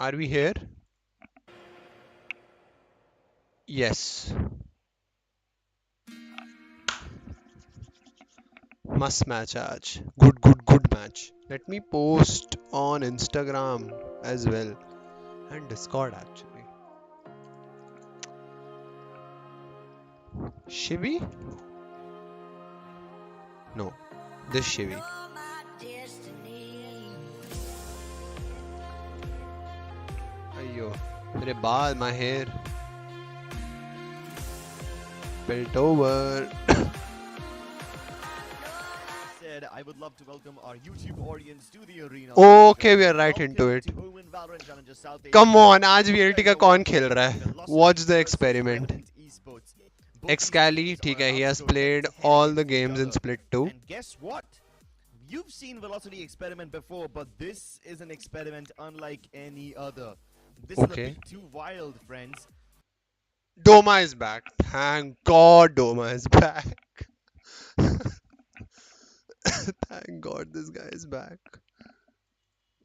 Are we here? Yes. Must match aaj. Good match. Let me post on Instagram as well and Discord actually. Shivi? No, this Shivi. Ayyo, mere baal, my hair. Built over. Said I would love to welcome our YouTube audience to the arena. Okay, we are right into it. To OMEN Valorant Challenges South Asia. Come on, आज You VLT guys का are कौन watching खेल रहा है? Velocity Watch the versus experiment. Revenant Esports. Both these Excali, teams ठीक are है, he about has to go played head-to-head all the against each games in other. Split 2. And guess what? You've seen Velocity experiment before, but this is an experiment unlike any other. This is a Okay. bit too wild, friends. Doma is back. Thank God Doma is back. Thank God this guy is back.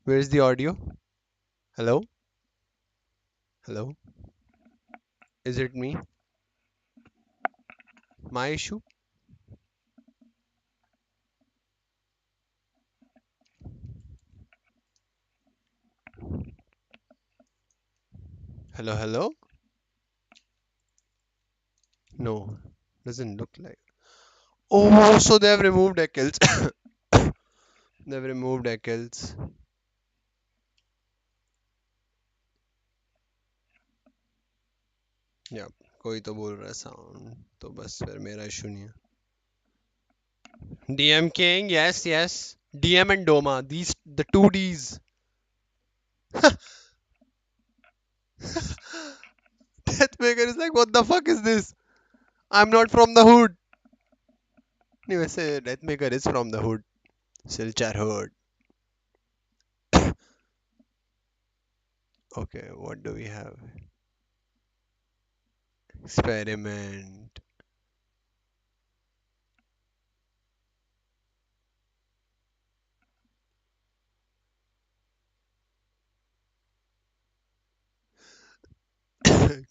Where's the audio? Hello? Hello? Is it me? My issue? Hello, hello? No, doesn't look like. Oh, so they have removed Eccles. They've removed Eccles. Yeah, कोई तो बोल रहा है sound तो बस फिर मेरा issue नहीं है. DM King, yes. DM and Doma, these the two Ds. Deathmaker is like, what the fuck is this? I'm not from the hood. नहीं वैसे Deathmaker is from the hood. Silchar hood. Okay, what do we have? Experiment.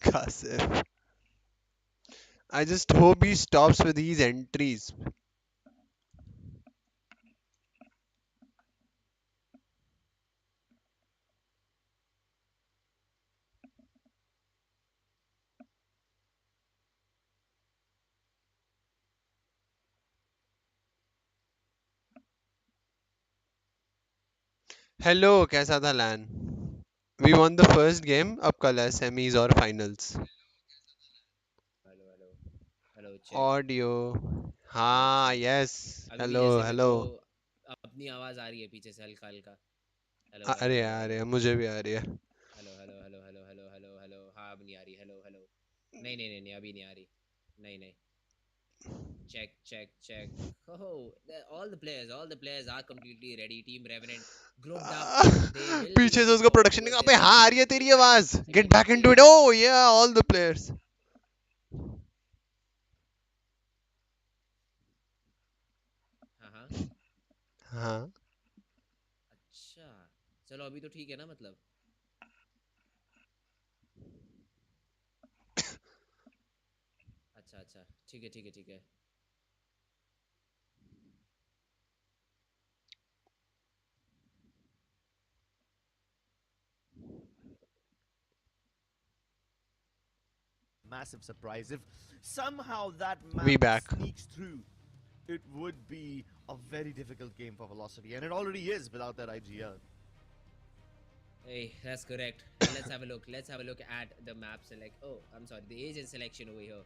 Kasif. I just hope he stops with these entries. Hello, कैसा था LAN? We won the first game. अब कल है semis और finals. Hello hello check Audio. Check हाँ, check yes. अभी भी Hello, जैसे मेरे को hello. अपनी आवाज़ आ रही है पीछे से हल्का हल्का हेलो हेलो अरे हेलो यार हेलो मुझे भी आ रही है. Hello hello hello hello hello hello hello हाँ अब नहीं आ रही हेलो हेलो नहीं नहीं नहीं नहीं अभी नहीं आ रही नहीं नहीं check check check oh all the players are completely ready team revenant grouped up they will be पीछे से looking उसको forward प्रोडक्शन नहीं. towards अबे their हाँ आ second रही है victory तेरी and आवाज. Get second back victory into it. in Oh yeah, all the players. हाँ हाँ हाँ. अच्छा चलो अभी तो ठीक है ना मतलब अच्छा अच्छा ठीक है ठीक है ठीक है Massive surprise. If somehow that We map back. sneaks through, it would be a very difficult game for Velocity, and it already is without that IGL. Hey, that's correct. And let's have a look. Let's have a look at the map select. Oh, I'm sorry, the agent selection over here.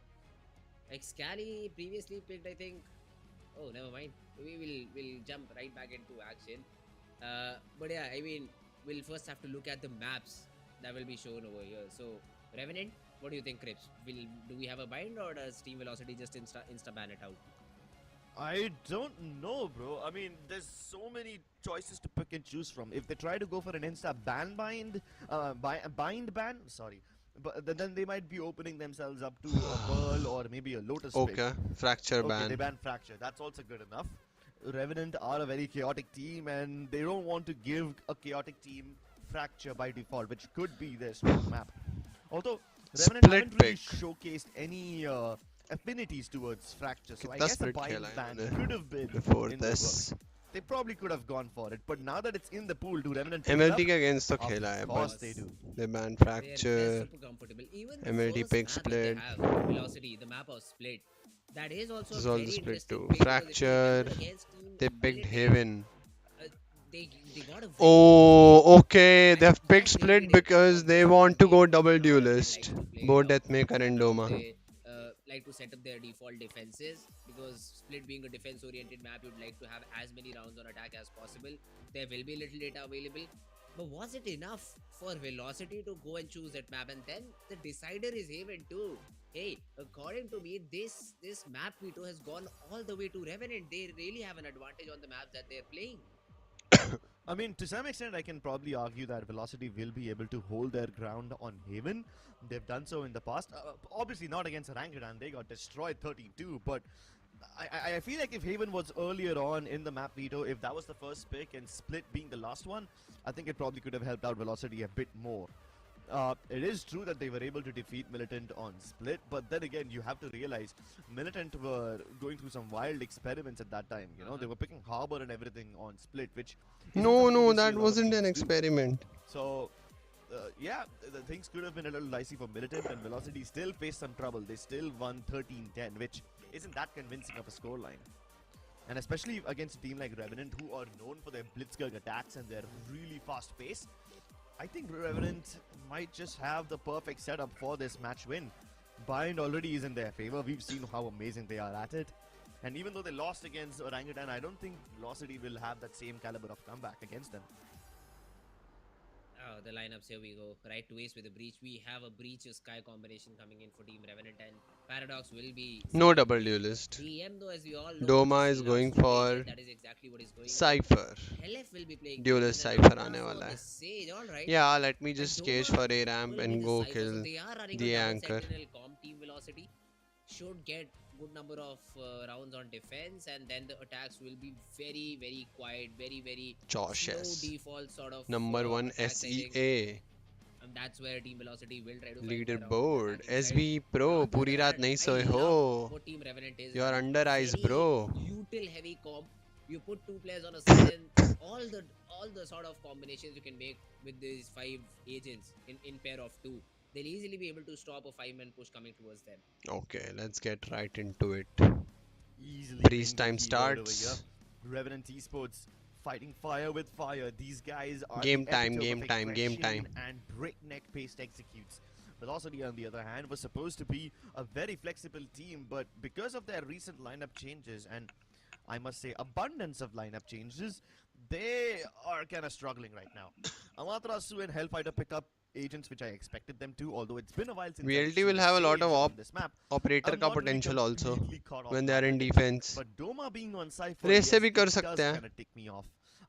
Like Scally previously picked, I think. Oh, never mind. We'll jump right back into action. But yeah, I mean, we'll first have to look at the maps that will be shown over here. So, Revenant, what do you think, Crips? Do we have a bind or does Team Velocity just insta ban it out? I don't know, bro. I mean, there's so many choices to pick and choose from. If they try to go for an insta bind ban, sorry, but then they might be opening themselves up to a Pearl or maybe a Lotus pick. Okay. Fracture Okay, they ban. ban Fracture. That's also good enough. Revenant are a very chaotic team, and they don't want to give a chaotic team Fracture by default, which could be their strong map. Although Revenant Split haven't really pick. showcased any affinities towards Fracture, so I कितना guess a split buying खेला ban इन्होंने could have been before in their works. this? They probably could have gone for it, but now that it's in the pool, do Revenant pick it MLT up? के against तो Of खेला है, but course they do. they ban They're fracture. super comfortable. Even the MLT first pick map that they split. have, Velocity, the map of Split, that is also This is a all very the split interesting too. pick because if you Fracture. remember against Team They picked VLT, Haven. uh, they got a very Oh, okay. and They've picked that split regretted because on they this one want to game go because double now Revenant likes duelist. to play Both down. Deathmaker and Now Doma. they like to set up their default defenses because Split being a defense-oriented map, you'd like to have as many rounds on attack as possible. There will be little data available. But was it enough for Velocity to go and choose that map? And then the decider is Haven too. Hey, according to me, this map veto has gone all the way to Revenant. They really have an advantage on the maps that they're playing. I mean, to some extent, I can probably argue that Velocity will be able to hold their ground on Haven. They've done so in the past. Obviously not against Orangutan, they got destroyed 32, but I feel like if Haven was earlier on in the map veto, if that was the first pick and Split being the last one, I think it probably could have helped out Velocity a bit more. It is true that they were able to defeat Militant on Split, but then again, you have to realize Militant were going through some wild experiments at that time. You know, they were picking Harbor and everything on Split, which isn't No, something no, you see that a lot of wasn't an teams do. experiment. So, yeah, the things could have been a little dicey for Militant, and Velocity still faced some trouble. They still won 13-10, which isn't that convincing of a scoreline. And especially against a team like Revenant, who are known for their blitzkrieg attacks and their really fast pace, I think Revenant might just have the perfect setup for this match win. Bind already is in their favor. We've seen how amazing they are at it. And even though they lost against Orangutan, I don't think Velocity will have that same caliber of comeback against them. Oh, the lineups, here we go. Right to ace with a breach. We have a breach sky combination coming in for Team Revenant, and Paradox will be No double duelist. DM though, as we all know. Doma just is rush going to the for agent, that is exactly what is going on. Cypher. LF will be playing Duelist Cage and Cypher Doma आने for वाला the है. Sage, alright. Yeah, let me And just cage Doma for A ramp will be and the go Cypher, kill so they are running the a double anchor. sentinel comp. Team Velocity should get good number of rounds on defense, and then the attacks will be very, very quiet, very Josh slow S. default sort of Number 1 attacks, I think. SEA. And that's where Team Velocity will try to find the round Leaderboard. attacking side. SB Pro. On the पूरी other रात hand, नहीं I सोए love हो. what Team Revenant is You are running. under eyes, Very bro. util heavy comp. You put two players on a side, and all the sort of combinations you can make with these 5 agents in pair of 2. They'll easily be able to stop a 5-man push coming towards them. Okay, let's get right into it. Easily Breeze being the time keyword over starts. here. Revenant Esports fighting fire with fire. These guys are Game the time, epitome game of time, game aggression time. and breakneck paced executes. Velocity, on the other hand, was supposed to be a very flexible team, but because of their recent lineup changes and I must say abundance of lineup changes, they are kind of struggling right now. Amatrasu and Hellfighter pick up agents which I expected them to, although it's been a while since I've VLT seen will have a lot Sage of on this map. operator I'm का not really potential also completely caught off when they guard are in with it, defense. but Doma being on Cypher, Race yes, से भी it कर does सकते हैं. kind of tick me off.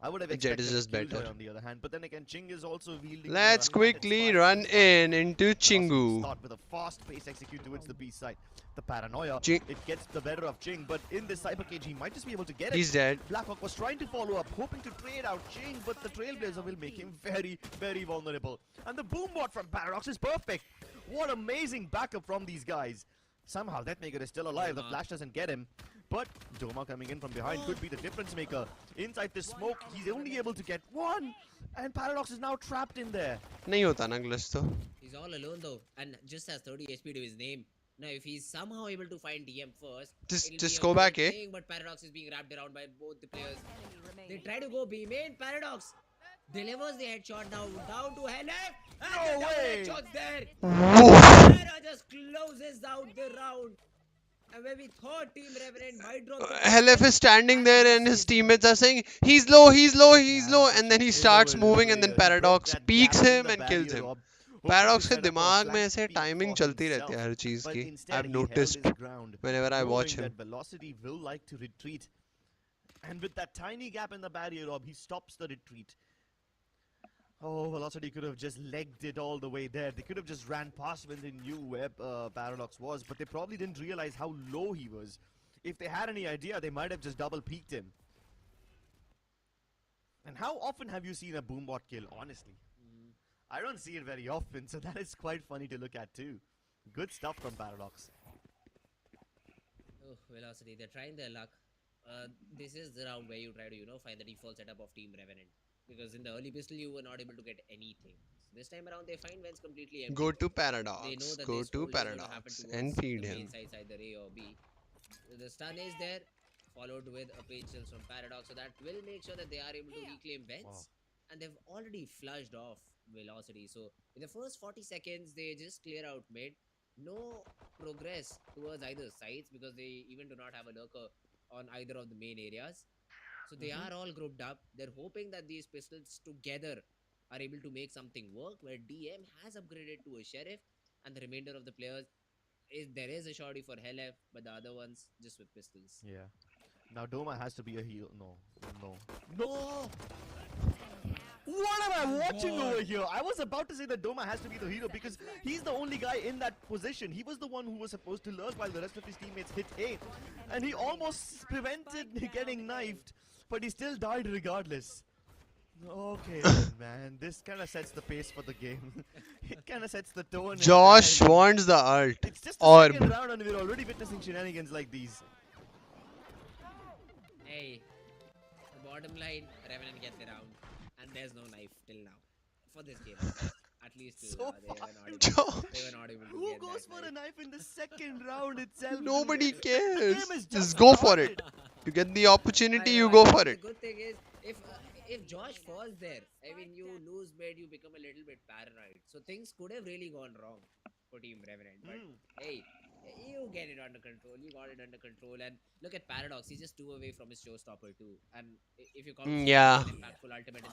I would have Jet expected is a just Killjoy better. on the other hand, but then again, Ching is also wielding Let's Atlantis quickly 5 run since in into Velocity Chingu. start with a fast pace execute towards the B side. The paranoia, Ching- it gets the better of Ching, but in this Cyber Cage, he might just be able to get it. He's dead. Blackhawk was trying to follow up, hoping to trade out Ching, but the Trailblazer will make him very vulnerable. And the boom bot from Paradox is perfect. What amazing backup from these guys. Somehow Deathmaker is still alive, the flash doesn't get him. But Doma coming in from behind could be the difference maker. Inside the smoke, he's only able to get one. And Paradox is now trapped in there. नहीं होता ना glitch तो. He's all alone though, and just has 30 HP to his name. Now, if he's somehow able to find DM first, it'll Just be a go back, great eh? thing, but Paradox is being wrapped around by both the players. They try to go B main. Paradox delivers the headshot now down to LF. And No the double way! headshot's there. Woof. Paradox just closes out the round. And when we thought Team Revenant might drop the LF is standing there and his teammates are saying he's low, he's low, he's low, and then he starts moving and then Paradox peeks him and kills him. Paradox के दिमाग में ऐसे timing चलती रहती है हर चीज की. I've noticed whenever I watch him. Velocity will like to retreat. And with that tiny gap in the barrier orb, he stops the retreat. Oh, Velocity could have just legged it all the way there. They could have just ran past when they knew where Paradox was, but they probably didn't realize how low he was. If they had any idea, they might have just double peeked him. And how often have you seen a boombot kill, honestly? I don't see it very often, so that is quite funny to look at too. Good stuff from Paradox. Oh, Velocity, they're trying their luck. This is the round where you try to, find the default setup of Team Revenant. Because in the early pistol, you were not able to get anything. So this time around, they find Vents completely Go empty. to They know Paradox. that Go this to hold is going to happen Paradox and towards feed the main him. sides, either A or B. The stun is there, followed with a page kills from Paradox. So that will make sure that they are able to reclaim Vents. Wow. And they've already flushed off Velocity. So in the first 40 seconds, they just clear out mid. No progress towards either sides because they even do not have a lurker on either of the main areas. So they are all grouped up. They're hoping that these pistols together are able to make something work. Where DM has upgraded to a sheriff, and the remainder of the players there is a shorty for Heylo, but the other ones just with pistols. Yeah. Now Doma has to be a heal. No. No! What am I watching over here? I was about to say that Doma has to be the hero because he's the only guy in that position. He was the one who was supposed to lurk while the rest of his teammates hit A. And he almost prevented getting knifed, but he still died regardless. Okay, man. This kind of sets the pace for the game. It kind of sets the tone. Josh wants the ult. It's just the Orb. second round and we're already witnessing shenanigans like these. Hey, the bottom line, Revenant gets it round, and there's no knife till now for this game. At least till So now, they were Josh. not able to Who get goes that for a knife. knife in the second round itself? Nobody The cares. game is Just go for it. started. You get the opportunity, I you know, go I know. for The it. good thing is, if Josh falls there, I mean, you lose mid, you become a little bit paranoid. So things could have really gone wrong for Team Revenant. But hey, you get it under control. You got it under control. And look at Paradox. He's just 2 away from his showstopper too. And if you count Yeah. an impactful ultimate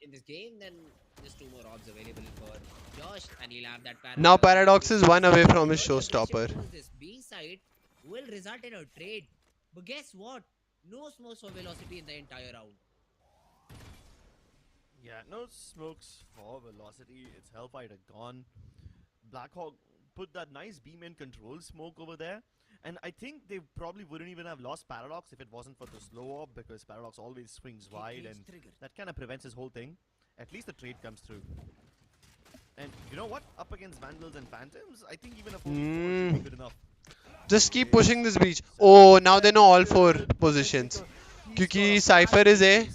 in this game, then just 2 more orbs available for Josh, and he'll have that Paradox. Now Paradox is 1 away from his Your aggression showstopper. towards this B side will result in a trade. But guess what? No smokes for Velocity in the entire round. Yeah, no smokes for Velocity. It's Hellfighter gone. Blackhawk put that nice beam in control smoke over there. And I think they probably wouldn't even have lost Paradox if it wasn't for the slow orb, because Paradox always swings wide and that kind of prevents his whole thing. At least the trade comes through. And you know what? Up against Vandals and Phantoms, I think even a 4v4 should be good enough. Just keep pushing this breach. Oh, now they know all 4 positions. Kyuki Cypher is A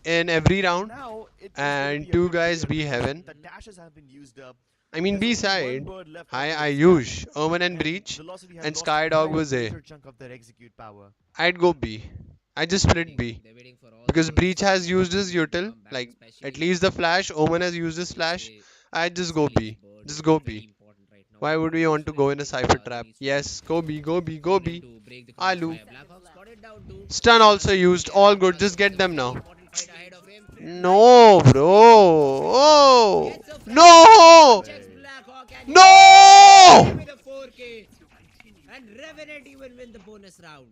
in every round. Now it is And gonna be a 2 good guys clear B because heaven. The dashes have been used up. I mean B There's only side. one bird left Hi after this Ayush. gap, Omen and and Breach. Velocity has And lost Skydog quite a was A. major chunk of their execute power. I'd go B. I just split B. They're waiting for all Because those Breach has used his to util. come back, Like, at especially least the flash. Omen has used his flash. say I'd just go Scully's B. bird Just is go very B. important right now. Why would we want to go in a cypher trap? Needs to Yes, go B, go B, go B. to break the command Alu. fire. Blackhawk spotted down too. Stun also used. All good. Just get them now. Important fight ahead of him. No, bro. Oh. Gets a flash. No. Checks Blackhawk and No. with a 4K. And Revenant even win the bonus round.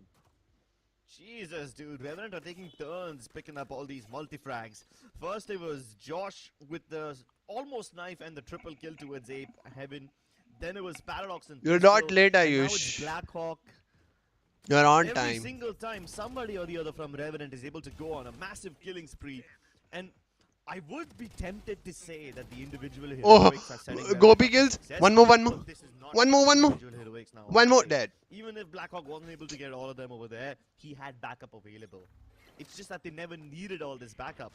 Jesus, dude. Revenant are taking turns picking up all these multi-frags. First it was Josh with the almost knife and the triple kill towards Ape Heaven. Then it was Paradox and You're pistol, not late, and now Ayush. it's Blackhawk. You're on Every time. single time somebody or the other from Revenant is able to go on a massive killing spree. And I would be tempted to say that the individual Oh, heroics are setting them Gopi up kills. success, One more. but this is not One more. individual heroics now, One more. honestly. Dead. Even if Blackhawk wasn't able to get all of them over there, he had backup available. It's just that they never needed all this backup.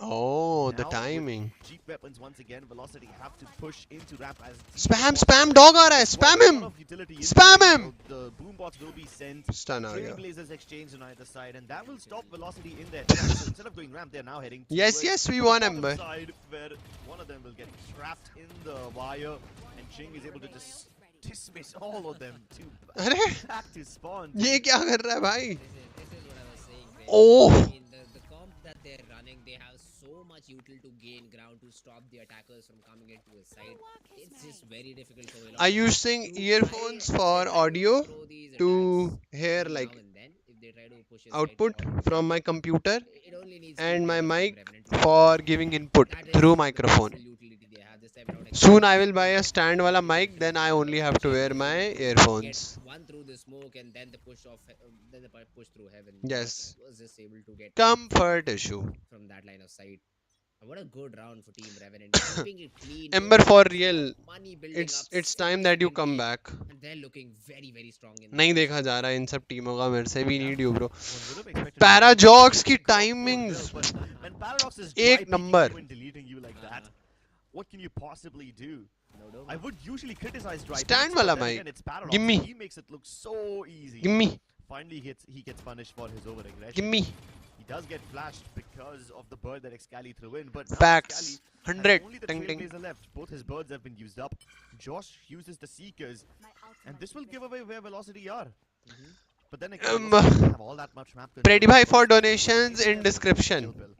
Oh, the Now, with timing. Cheap weapons once again. Velocity have to push into ramp as Spam. Dog aa raha hai. Spam him. Spam him. The boom bots will be sent. Stun aa gaya. Trailblazers exchange on either side, and that will stop Velocity in their tracks. So instead of going ramp, they're now heading Yes, towards we the won, bottom Ember. side, where one of them will get trapped in the wire, and Ching is able to just dismiss all of them to अरे back to spawn. ये क्या कर रहा है भाई? This is what I was saying. Greg. Oh. I mean, the comp that they're running, they have so much util to gain ground to stop the attackers from coming into his side. It's just very difficult for Velocity Are you using to earphones try for to audio throw these to attacks hear every like now and then if they try to push his side output forward. from my computer It only needs and two my players from mic Revenant to for giving input that is through the microphone? powerful utility they have this time around. Soon I will buy a stand wala mic, then I only have to wear my earphones. Get one through the smoke and then the push off, then the push through heaven. Yes. Was just able to get Comfort issue. from that line of sight. What a good round for Team Revenant. Keeping it clean, no Ember, for leaks, no real, money building up, it's time that you significant come lead. back. And they're looking very, very strong in this नहीं first देखा round. जा रहा है इन सब टीमों का मेरे से. We Yeah, need you bro. one would have expected a Parajox की significant drop for timings Hill, but when Paradox is एक dry picking number. you and deleting you like that, what can you possibly do? No, no. I would usually criticize dry Stand peaks, but वाला then mic. again, it's Paradox. Gimme. He makes it look so easy. Gimme, Finally, he gets punished for his over-aggression. gimme. He does get flashed because of the bird that Excali threw in, but now Facts. Excali 100. has only the Ting ting. Trailblazer left. Both his birds have been used up. Josh uses the Seekers, and this will give away where Velocity are. But then again, Velocity doesn't have all that much map control. Pretty bhai, for First, donations maybe in they're description. kill pill.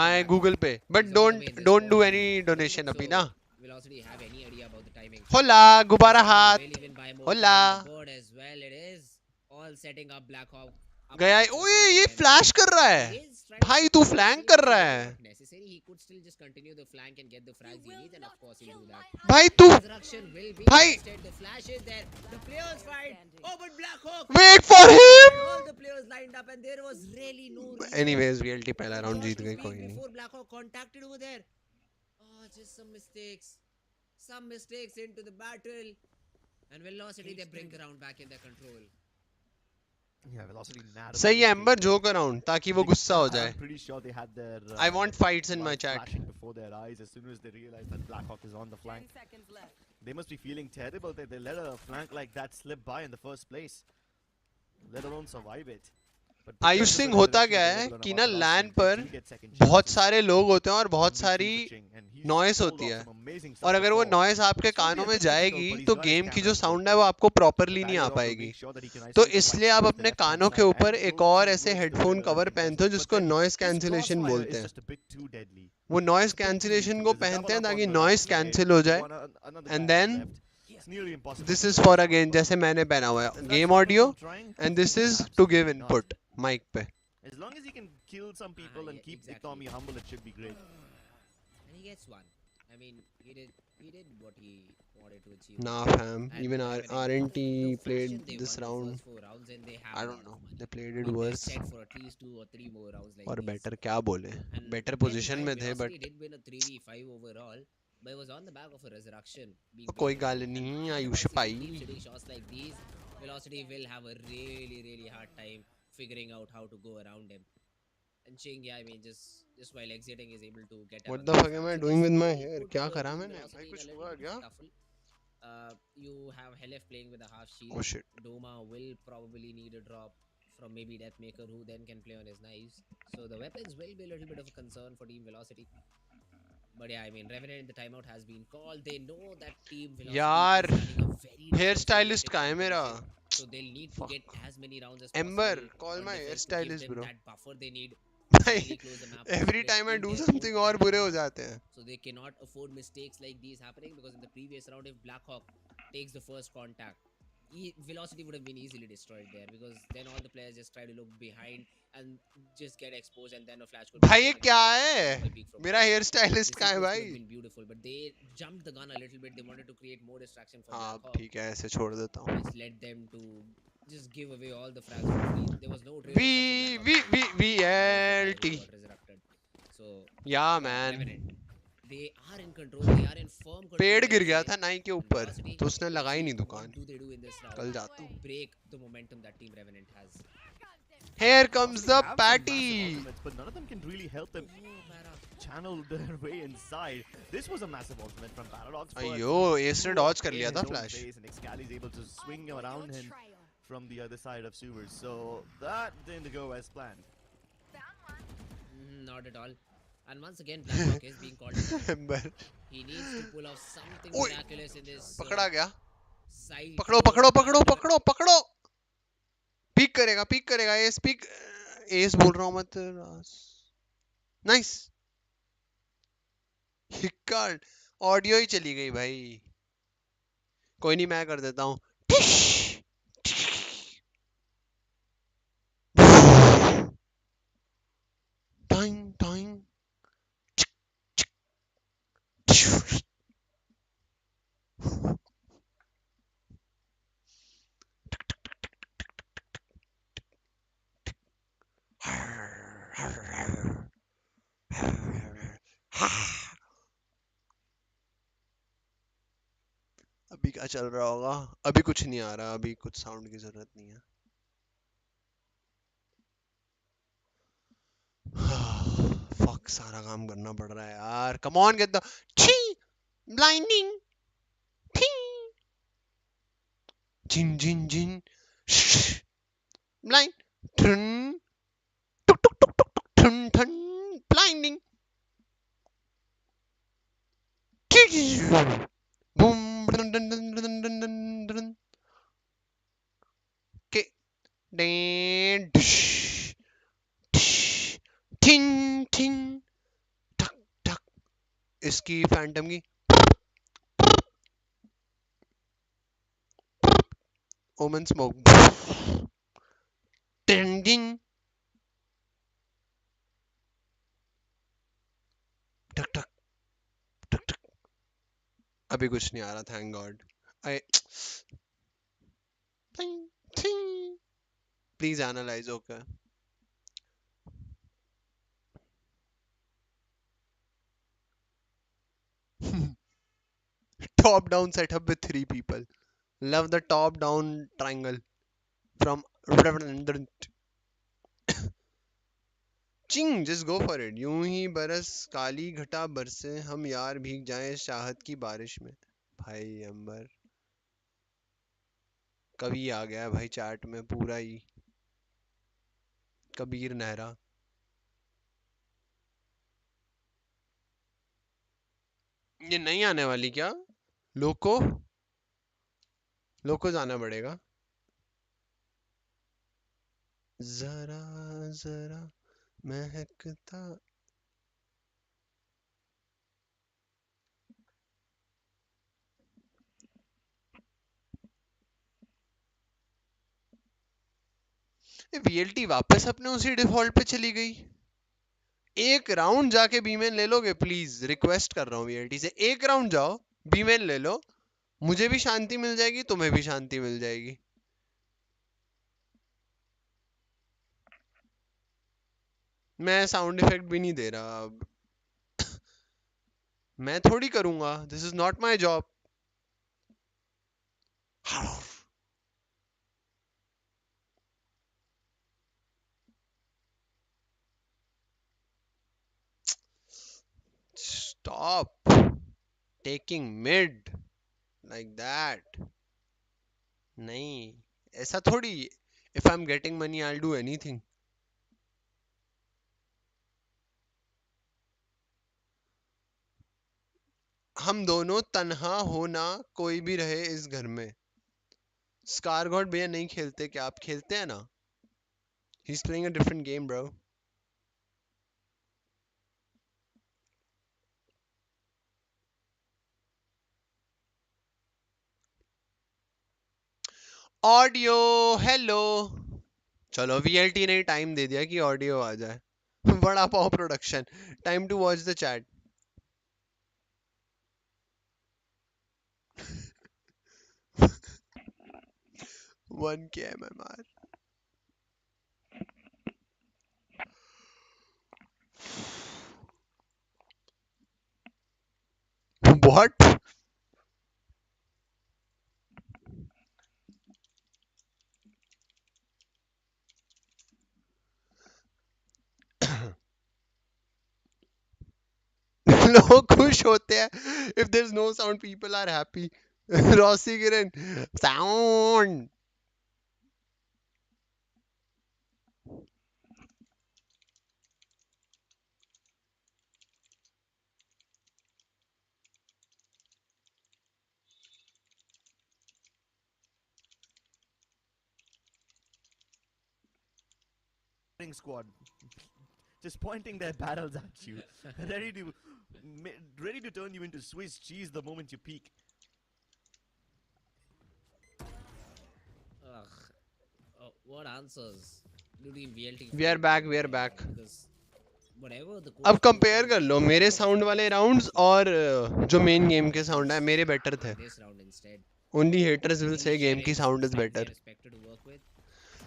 My Google Pay. But He's on the way in this don't do ball. any donation So, abhi na. Velocity have any idea about the timing? Hola, gubara Will हाथ. even buy more Hola. time. The board as well. It is all setting up Black Hawk. up गया है. to ओए once ये again. Flash कर रहा He है. is trying to भाई push तू the फ्लैंक shield, कर but रहा it is है. not necessary. He could still just continue the flank and get the frags he needs, and of course he'll do that. भाई तू Resurrection will be भाई tested. The flash is there. The players fight. Oh, but Black Hawk. wait for And him. all the players lined up, and there was really no reason. Anyways, VLT पहला to round dodge Jeet his गई beat कोई नहीं. before Black Hawk contacted over there. Oh, just some mistakes. Some mistakes into the battle. And Velocity, they bring the round back in their control. Yeah, Velocity narrowly सही है escaped amber there. Joke around ताकि वो गुस्सा हो जाए. I'm pretty sure they had their I want fights in my lights chat. flashing before their eyes as soon as they realized that Blackhawk is on the flank. They must be feeling terrible that they let a flank like that slip by in the first place, let alone survive it. But because Ayush of the Singh होता resurrection क्या है available on कि a ना martial LAN arts, they पर do get second बहुत chances. सारे लोग होते हैं और बहुत And we सारी keep pushing, and he's noise pulled होती off है. some amazing और stuff अगर वो before. नॉइस आपके This will be कानों a में bit difficult, जाएगी but he's तो got his गेम की जो cameras साउंड built है in. वो आपको The प्रॉपरली नहीं आ Bangalore to पाएगी. make sure that he can तो isolate the इसलिए fight आप towards the अपने left-hand कानों के side ऊपर and एक go और ऐसे towards the headphone river cover and पहनते हो contest. जिसको But then noise this cancellation crossfire बोलते is हैं. just a bit too deadly. वो noise It's a bit too cancellation easy. को There's a पहनते double हैं up ताकि on the noise right side. Cancel हो जाए. Another and barrier then left. It's nearly impossible this to is kill for this again one, but जैसे मैंने पहना हुआ है does that game stop him audio from trying? And this is to give Absolutely not. Input mic पे. As long as he can kill some people and Yeah, keep exactly. Economy humble, it should be great. And he gets one. I mean, he did what he wanted to achieve. Nah fam, And even Revenant, RNT the played fashion they this won the round. first 4 rounds, and they have I a don't lot know, of money. they played I it mean, they're worse set for at least 2 or 3 more rounds like और these. Better क्या बोले. And better then position while में थे Velocity but did win a 3v5 overall, but it was on the back of a resurrection being कोई broken. गाल And नहीं if Ayush Velocity भाई. keeps hitting shots like these, Velocity will have a really hard time figuring out how to go around him. And Ching, yeah, I mean, just while exiting is able to get What out the of fuck this. am I So doing this with my will hair? put क्या the करा मैंने? Velocity भाई in कुछ a हुआ little bit क्या? of scuffle. You have Helef playing with a half shield. Oh shit. Doma will probably need a drop from maybe Deathmaker, who then can play on his knives. So the weapons will be a little bit of a concern for Team Velocity. But yeah, I mean, Revenant in the timeout has been called. They know that Team Velocity यार, is running a very hair defensive stylist oriented कहाँ है मेरा? composition. So they'll need to get as many rounds as Ember, possible call on my defense to give hairstylist, them bro. that buffer they need. भाई, Really close the map every split time I in do their something own और बुरे हो favor. जाते हैं. So they cannot afford mistakes like these happening, because in the previous round, if Blackhawk takes the first contact, Velocity would have been easily destroyed there, because then all the players just try to look behind and just get exposed, and then a flash could be भाई ये taken क्या and है? by peek from मेरा there. hair The stylist कहाँ है sequence could have भाई? been beautiful, but they jumped the gun a little bit. They wanted to create more distraction for हाँ Blackhawk, ठीक है ऐसे छोड़ देता हूँ. which led them to just give away all the frags for free. There was no trail except for Blackhawk. VLT. Got resurrected. So Yeah man. Revenant, they are in control. They are in firm control. पेड़ I गिर would गया say. था नाई के And ऊपर Velocity, तो उसने let's लगाई see नहीं what दुकान. do they do in this round कल जाता to हूँ. break the momentum that Team Revenant has. Here comes the Have some massive patty. ultimates, but none of them can really help them Oh, Para. channel their way inside. This was a massive ultimate from Paradox. but अयो S ने blew dodge up कर in लिया his था own flash. face, and Excali's able to swing around him from the other side of sewers. So that didn't go as planned. Not at all. And once again, Blackhawk is being called. Ember. He needs to pull off something Oi. miraculous in this पकड़ा गया. side. पकड़ो पकड़ो पकड़ो पकड़ो पकड़ो. Peak करेगा S peak. S बोल रहा हूँ मत. नाइस. हिक्कड़. ऑडियो ही चली गई भाई. कोई नहीं मैं कर देता हूँ. Time time. क्या चल रहा होगा? अभी कुछ नहीं आ रहा, अभी कुछ साउंड की जरूरत नहीं है. फक, सारा काम करना पड़ रहा है यार. कम ऑन, गेट द छी ब्लाइंडिंग ठी जिन जिन जिन ब्लाइंड ठन टुक टुक टुक टुक टुक ठन ठन blinding boom done done done done done done done के डैन ठिन ठिन ठक ठक. इसकी फैंटम की ओमन स्मोक टेंडिंग टक टक टक टक. अभी कुछ नहीं आ रहा, thank God. I please analyse. Okay. Top down setup with 3 people. Love the top down triangle from चिंग. Just go for it. यूं ही बरस काली घटा बरसे हम यार भीग जाएं चाहत की बारिश में. भाई अंबर कवि आ गया है भाई चैट में, पूरा ही कबीर नहरा. ये नहीं आने वाली क्या? लोको लोको जाना पड़ेगा. जरा जरा महकता. वीएलटी वापस अपने उसी डिफॉल्ट पे चली गई. एक राउंड जाके बीमेन ले लोगे प्लीज? रिक्वेस्ट कर रहा हूँ वीएलटी से, एक राउंड जाओ, बीमेन ले लो. मुझे भी शांति मिल जाएगी, तुम्हें भी शांति मिल जाएगी. मैं साउंड इफेक्ट भी नहीं दे रहा अब. मैं थोड़ी करूंगा, this is not my job. Stop taking mid like that. नहीं, ऐसा थोड़ी. If I am getting money I will do anything. हम दोनों तन्हा होना, कोई भी रहे इस घर में. स्कार गॉड भैया नहीं खेलते क्या? आप खेलते हैं ना. He is playing a different game bro. Audio hello. चलो वीएलटी ने टाइम दे दिया कि ऑडियो आ जाए. बड़ा पाव production. Time to watch the chat. One के एमएमआर. व्हाट? लोग खुश होते हैं. If there is no sound people are happy. रॉसी किरण sound. Squad just pointing their barrels at you, ready to ready to turn you into Swiss cheese the moment you peek. Ugh. Oh, what answers? During VLT. We are back, we are back. Because whatever the अब compare कर लो मेरे sound वाले rounds और जो main game के sound है, मेरे better थे. this round instead. Only haters will say game की sound is Fans are better. respected to work with.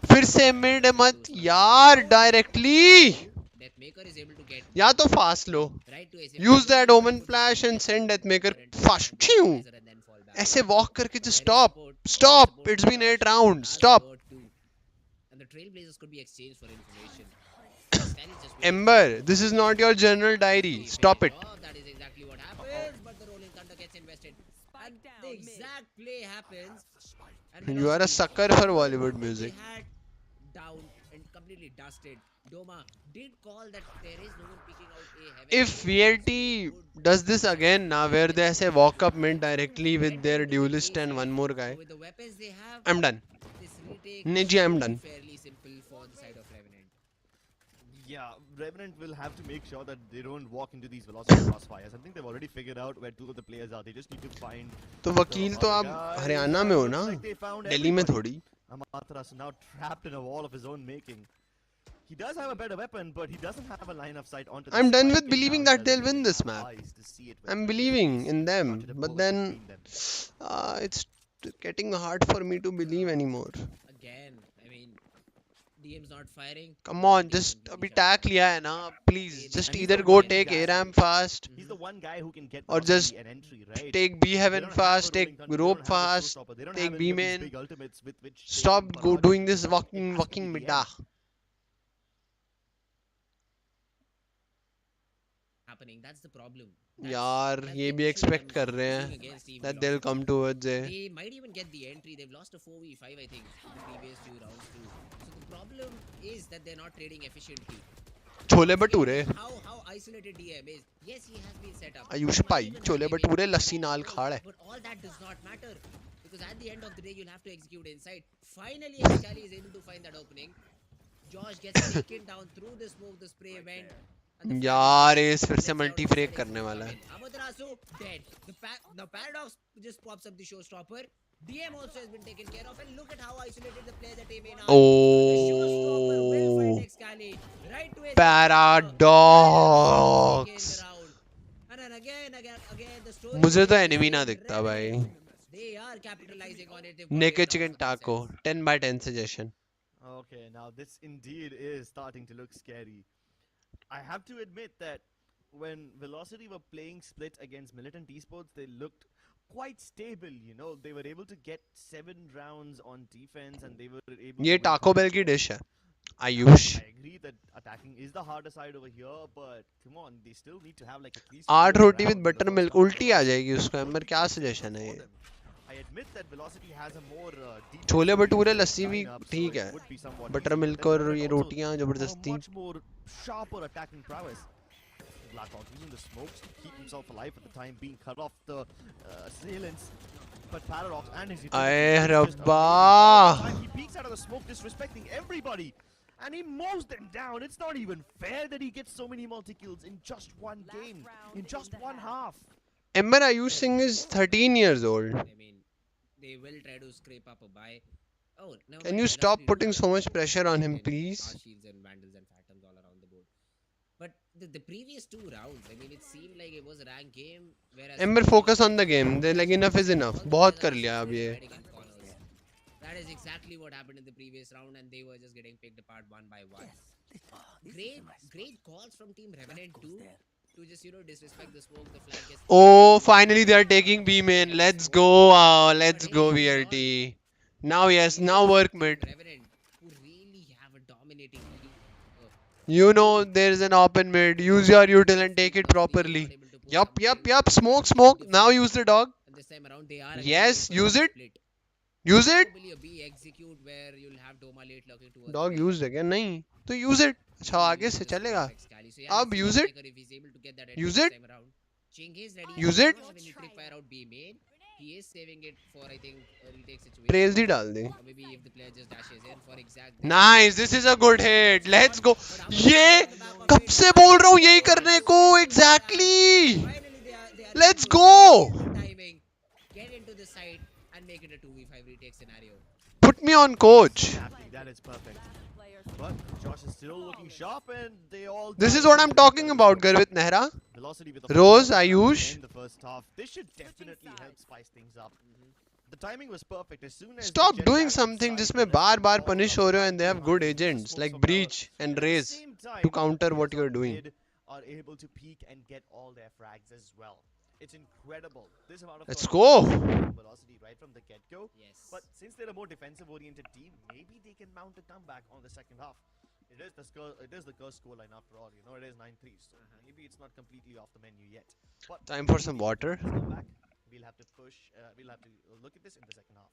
फिर से मिड मत यार, directly. Deathmaker is able to get या तो फास्ट लो. right to Use that omen flash and send Deathmaker fast. and then fall back. ऐसे walk करके just There is stop. support. Stop. Support It's from been 8 Josh. rounds. Has Stop. got 2. And the Trailblazers could be exchanged for information. Scan is just waiting. Ember, this is not your general diary. He Stop finished it. off. That is exactly what happens. But the Rolling Thunder gets invested. And the exact play happens. And You are a Velocity, sucker for the Bollywood moment music. they had down and completely dusted. Doma did call that there is no one picking out a heaven. If VLT does this again now, where they say walk up mid directly with their duelist and one more guy, With the weapons they have, I'm done. this retake Neji, I'm should done. be fairly simple for the side of Revenant. Yeah, Revenant will have to make sure that they don't walk into these velocity crossfires. I think they've already figured out where 2 of the players are. They just need to find. तो वकील तो आप हरियाणा में हो ना, दिल्ली में थोड़ी. Amatras now trapped in a wall of his own making. He does have a better weapon, but he doesn't have a line of sight onto the I'm done spike, with and believing now he that they'll doesn't win even this have map. eyes to see it when I'm it believing in them, started a but bullet then between them. it's getting hard for me to believe anymore. Again, I mean, DM's not firing. Come on, just अभी tag लिया है ना, please. Just And he's either the go one take guy- A-Ram fast, He's the one guy who can get or velocity just an entry, right? take B They heaven don't have a fast, Rolling take Thunder, they rope don't have a fast, showstopper, they don't take have B any of these main. big ultimates with which they Stop can go barrage doing you. this It walking has to walking be the midda. end. Happening. That's the problem. यार That's ये the भी issue expect I'm कर रहे seeing हैं against Team that they'll Velocity. come towards A. They might even get the entry. They've lost a 4v5, I think, in the previous 2 rounds too. So the problem is that they're not trading efficiently. Chole bhature. How isolated DM is. Yes, he has been set up. Ayush He might भाई even have chole taken bhature it. लस्सी नाल खाड़ है. But all that does not matter. Because at the end of the day, you'll have to execute inside. Finally, Excali is able to find that opening. Josh gets taken down through the smoke, the spray vent. and the यार flag is S फिर से lets out multi the freak settings करने to वाला come है. in. Amaterasu dead. The paradox just pops up the showstopper. DM also has been taken care of, and look at how isolated the players at AMA are. The showstopper will find Oh, Excali right to his paradox. and then again the story. मुझे तो is enemy ना Team दिखता भाई. Revenant. They are capitalizing on it. They've got Naked their chicken rounds for taco, themselves. 10 by 10 suggestion. Okay, now this indeed is starting to look scary. I have to admit that when Velocity were playing split against Militant Esports, they looked quite stable, you know. They were able to get 7 rounds on defense and they were able ये to win Taco Bell की 2-4. Dish है. Ayush. I agree that attacking is the harder side over here, but come on, they still need to have like at least 8 4 roti with rounds in the butter first milk half. उल्टी आ जाएगी उसको. Amber क्या Won't be suggestion है difficult ये? for them. I admit that Velocity has a more deep chole bhature defensive लस्सी भी lineup, so ठीक it है. would be somewhat butter easy, but milk then और Revenant ये also रोटियां have a जबरदस्ती. much more sharper attacking prowess. Blackhawk using the smokes to keep himself alive at the time, being cut off the assailants. But Paradox and his utility आए is just रब्बा. amazing. All the time he peeks out of the smoke, disrespecting everybody. And he mows them down. It's not even fair that he gets so many multi-kills in just one game, in just one half. Amber Ayush Singh is 13 years old. I mean, they will try to scrape up a buy. Oh, never Can mind, you stop Velocity putting do so have much both pressure on him, and please? Shields and Vandals and Phantoms all around the board. But the previous 2 rounds, I mean, it seemed like it was a ranked game. Whereas amber focus on the game. They're like enough is enough. बहुत कर लिया अब ये. That is exactly what happened in the previous round, and they were just getting picked apart one by one. Great calls from Team Revenant too, to just disrespect the smoke, the flag gets. Oh, finally they are taking B main. Let's go. Let's go VLT. Now yes, now work mid. Revenant, who really have a dominating lead. You know there's an open mid. Use your util and take it properly. Yup. Smoke. Now use the dog. And this time around, they are Yes, again going use for the it. split. Use it. Probably a B execute where you'll have Doma late looking towards Dog B. used again नहीं. तो use it. अच्छा आगे से चलेगा. So yeah, अब let's see use what it. Maker if he's able to get that Use this it. time around. Ching is ready. Use He it. does have a nuclear fire out B main. He is saving it for I think a retake situation. Praise ही डाल दे. Or maybe if the player just dashes in for exact. Nice. This is a good hit. Let's go. ये कब से बोल रहा हूँ यही करने को. Exactly. Finally, they are Let's able to go. get the timing, get into the side, and make it a 2v5 retake scenario. Put me on coach. Exactly, that is perfect. But Josh is still looking sharp and they all... This is what I'm talking about, Garvit Nehra. Velocity with Rose, the Ayush. in the first half. This should definitely help spice things up. The timing was perfect. As soon as Stop the jet doing got something inside, जिसमें the bar rest bar all punish out. हो रहे हो and they have good The agents smokes like from Breach Valorant. and At the Raze same time, to counter what players you're on doing. mid are able to peek and get all their frags as well. It's incredible. This amount of Let's turnovers go. from Velocity right from the get-go. Yes. But since they're a more defensive-oriented team, maybe they can mount a comeback on the second half. It is the cursed scoreline after all. You know, it is 9-3, so maybe it's not completely off the menu yet. But Time for if some they can water. mount this comeback, we'll have to push. We'll have to look at this in the second half.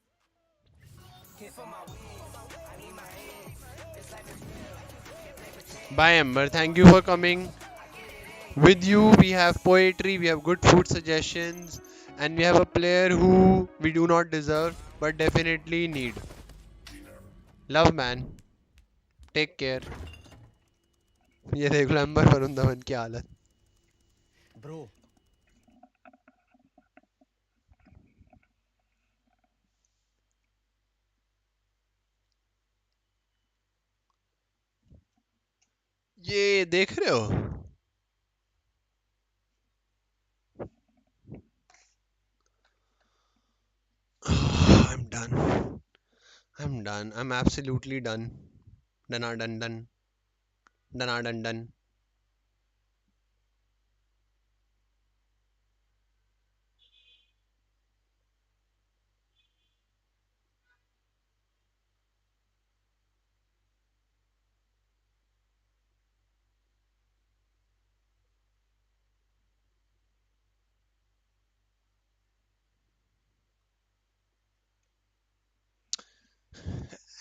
Bye, Ember. Thank you for coming. With you, we have poetry, we have good food suggestions, and we have a player who we do not deserve but definitely need. Love, man. Take care. ये देख लो amber Varun की हालत. Bro, ये देख रहे हो? I'm done. I'm done. I'm absolutely done. Done. Done. Done.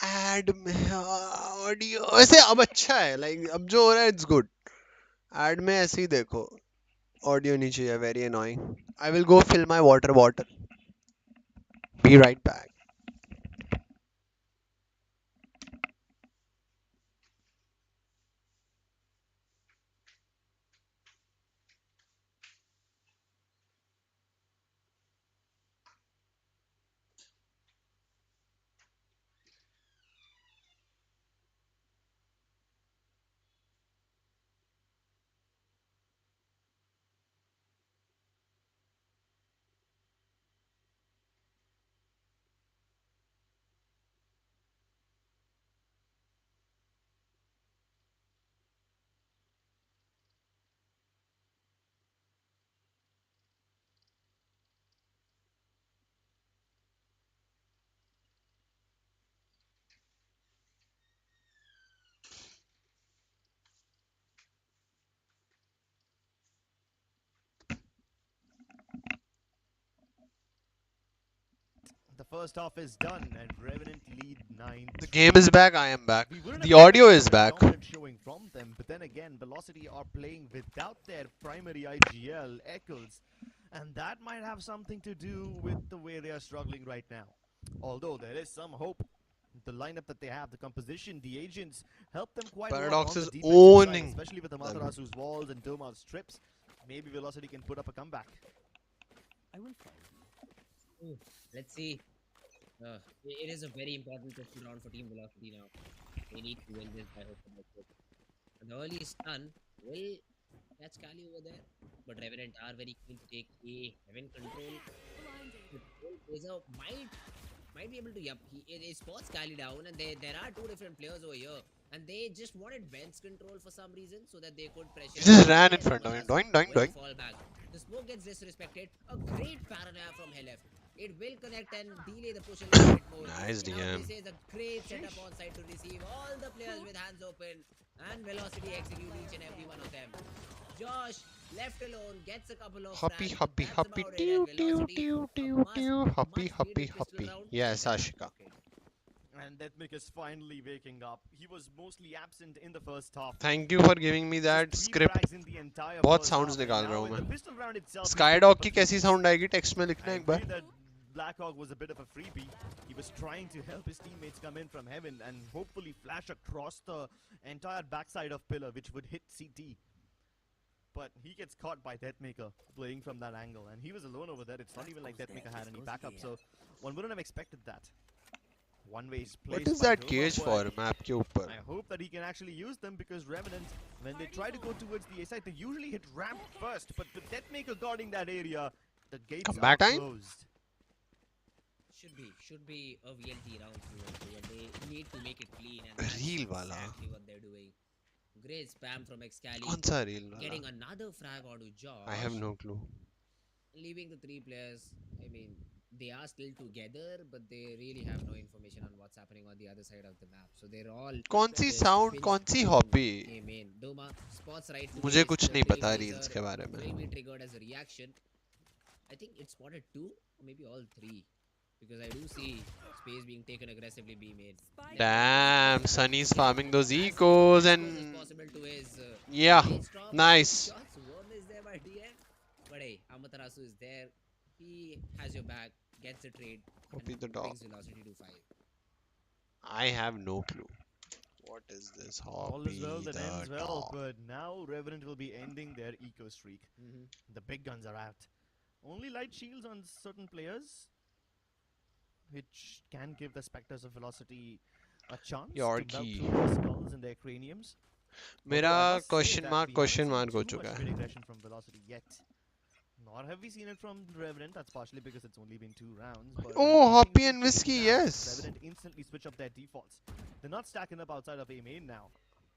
Ad में audio वैसे अब अच्छा है लाइक अब जो हो रहा है इट्स गुड. एड में ऐसे ही देखो ऑडियो नहीं चाहिए. Very annoying. I will go fill my water bottle. Be right back. the first half is done, and Revenant lead 9-3. The game is back. I am back. We wouldn't The have audio expected is such a back. dominant showing from them, but then again, Velocity are playing without their primary IGL, Eccles, and that might have something to do with the way they are struggling right now. Although there is some hope. The lineup that they have, the composition, the agents help them quite a lot Paradox on the is defensive side, owning especially with them. Amaterasu's walls and Doma's strips. Maybe Velocity can put up a comeback. Ooh, let's see. It is a very important question round for Team Velocity now. They need to win this by hook or by crook. The early stun will catch Kali over there, but Revenant are very keen to take a heaven control. Razer might be able to it spots Kali down, and there are two different players over here, and they just wanted Ben's control for some reason so that they could pressure. He just ran in and front of him. Amaterasu Doing. will fall back. The smoke gets disrespected. A great paranoia from Helef. It will connect and delay the push a little bit more. Nice Now DM. this is a great setup on side to receive all the players with hands open, and Velocity execute each and every one of them. Josh, left alone, gets a couple of Happy. frags, but that's about it. Tew, And tew, Velocity, tew, a tew, much, tew. much needed pistol round. Yes, Ashika. And Deathmake is finally waking up. He was mostly absent in the first half. Thank you for giving me that Just 3 script. frags in the entire बहुत first sounds half, and निकाल रहा now हूँ in the मैं. pistol round itself, he's Skydog picked up की a कैसी few sound kills. आएगी text में लिखना I एक बार. agree that Blackhawk was a bit of a freebie. He was trying to help his teammates come in from heaven and hopefully flash across the entire backside of Pillar, which would hit CT. But he gets caught by Deathmaker playing from that angle, and he was alone over there. It's not even like Deathmaker had any backup, so one wouldn't have expected that. One-way What placed is by that Doma, cage but for map के ऊपर? I hope that he can actually use them, because Revenant, when they try to go towards the A side, they usually hit ramp first, but with Deathmaker guarding that area, the gates Comeback are time? closed. Should be a VLT round through and through, and they need to make it clean, and that's Reel वाला. exactly what they're doing. Great spam from Excali. कौन सा reel वाला? Getting another frag onto Josh. I have no clue. leaving the three players, I mean, they are still together, but they really have no information on what's happening on the other side of the map. So they're all कौन सी just sound pinch कौन सी on hobby? a main. Doma spots right मुझे place. कुछ The नहीं flame पता laser reels के बारे में. will be triggered as a reaction. I think it spotted two or maybe all three because I do see space being taken aggressively be made. Damn, Sunny's farming those As ecos close as and possible to his yeah, range drop. Two nice. shots. One is there by DM. But hey, Amaterasu is there. He has your back, gets the trade, Copy and the dog. brings velocity to 5. I have no clue. What is this All is well hobby? that The ends well, dog. but now Revenant will be ending their eco streak. The big guns are out. Only light shields on certain players, which can give the Spectres of Velocity a chance to melt Yorkie. through their skulls and their craniums. मेरा Although I must say question that mark we haven't question seen mark हो too much चुका grid है. aggression from Velocity yet. Nor have we seen it from Revenant. That's partially because it's only been 2 rounds. But Oh, really Hoppy things and will change Whiskey, now. yes. Revenant instantly switch up their defaults. They're not stacking up outside of A main now.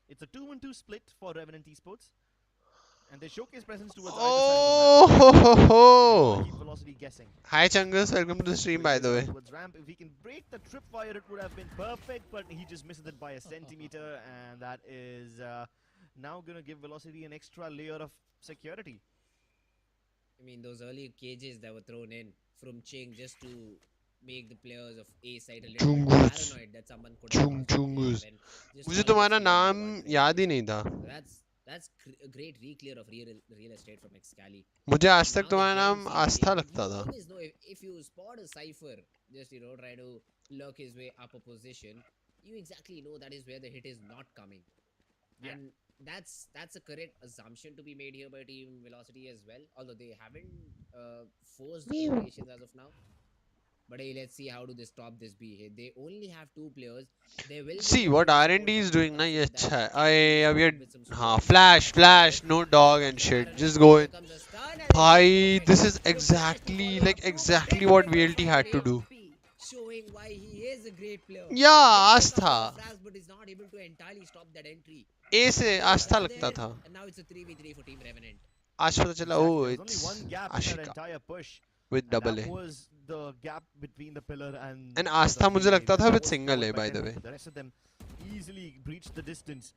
It's a 2-1-2 split for Revenant Esports. And they showcase presence towards either side of the map. Oh ho ho They want to ho. keep Velocity guessing. Hi Chungus, welcome to the stream by the way. Towards ramp. If he can break the tripwire, it would have been perfect, but he just misses it by a centimeter, and that is now gonna give Velocity an extra layer of security. I mean, those early cages that were thrown in from Ching just to make the players of A side a little bit Chungus. paranoid that someone could have crossed the player Chungus. when just मुझे all of us तुम्हारा came by नाम one याद ही triangulation. नहीं था. So that's a great re-clear of real estate from Excali. मुझे आज And तक now that तुम्हारा नाम KMC is Aastha here, but लगता you था. always know if you spot a cipher, just try to lurk his way up a position, you exactly know that is where the hit is not coming. Yeah. And that's a correct assumption to be made here by Team Velocity as well, although they haven't forced locations as of now. But hey, let's see how do they stop this B hit. They only have two players. There will be See a what good RNT support is from doing ना ये Amaterasu that अच्छा है. can be अरे अब ये stopped with some हाँ support. flash no dog and shit. Paranoid, Just go here in. comes a stun and it's भाई perfect. this is The flash to exactly follow up like too, but exactly then what they get VLT the had to frame. do. Showing why he is a great player. Yeah, Gets a couple Aastha. of frags, but is not able to entirely stop that entry. A से Players Aastha are लगता there, था. and now it's a 3v3 for Team Revenant. आज पता चला Exactly. oh There's only one it's gap in that Ashika entire push, with and double that A. was the gap between the pillar and And the आस्था मुझे B लगता main. था That with was single covered A by the Tenno, way. but the rest of them easily breached the distance.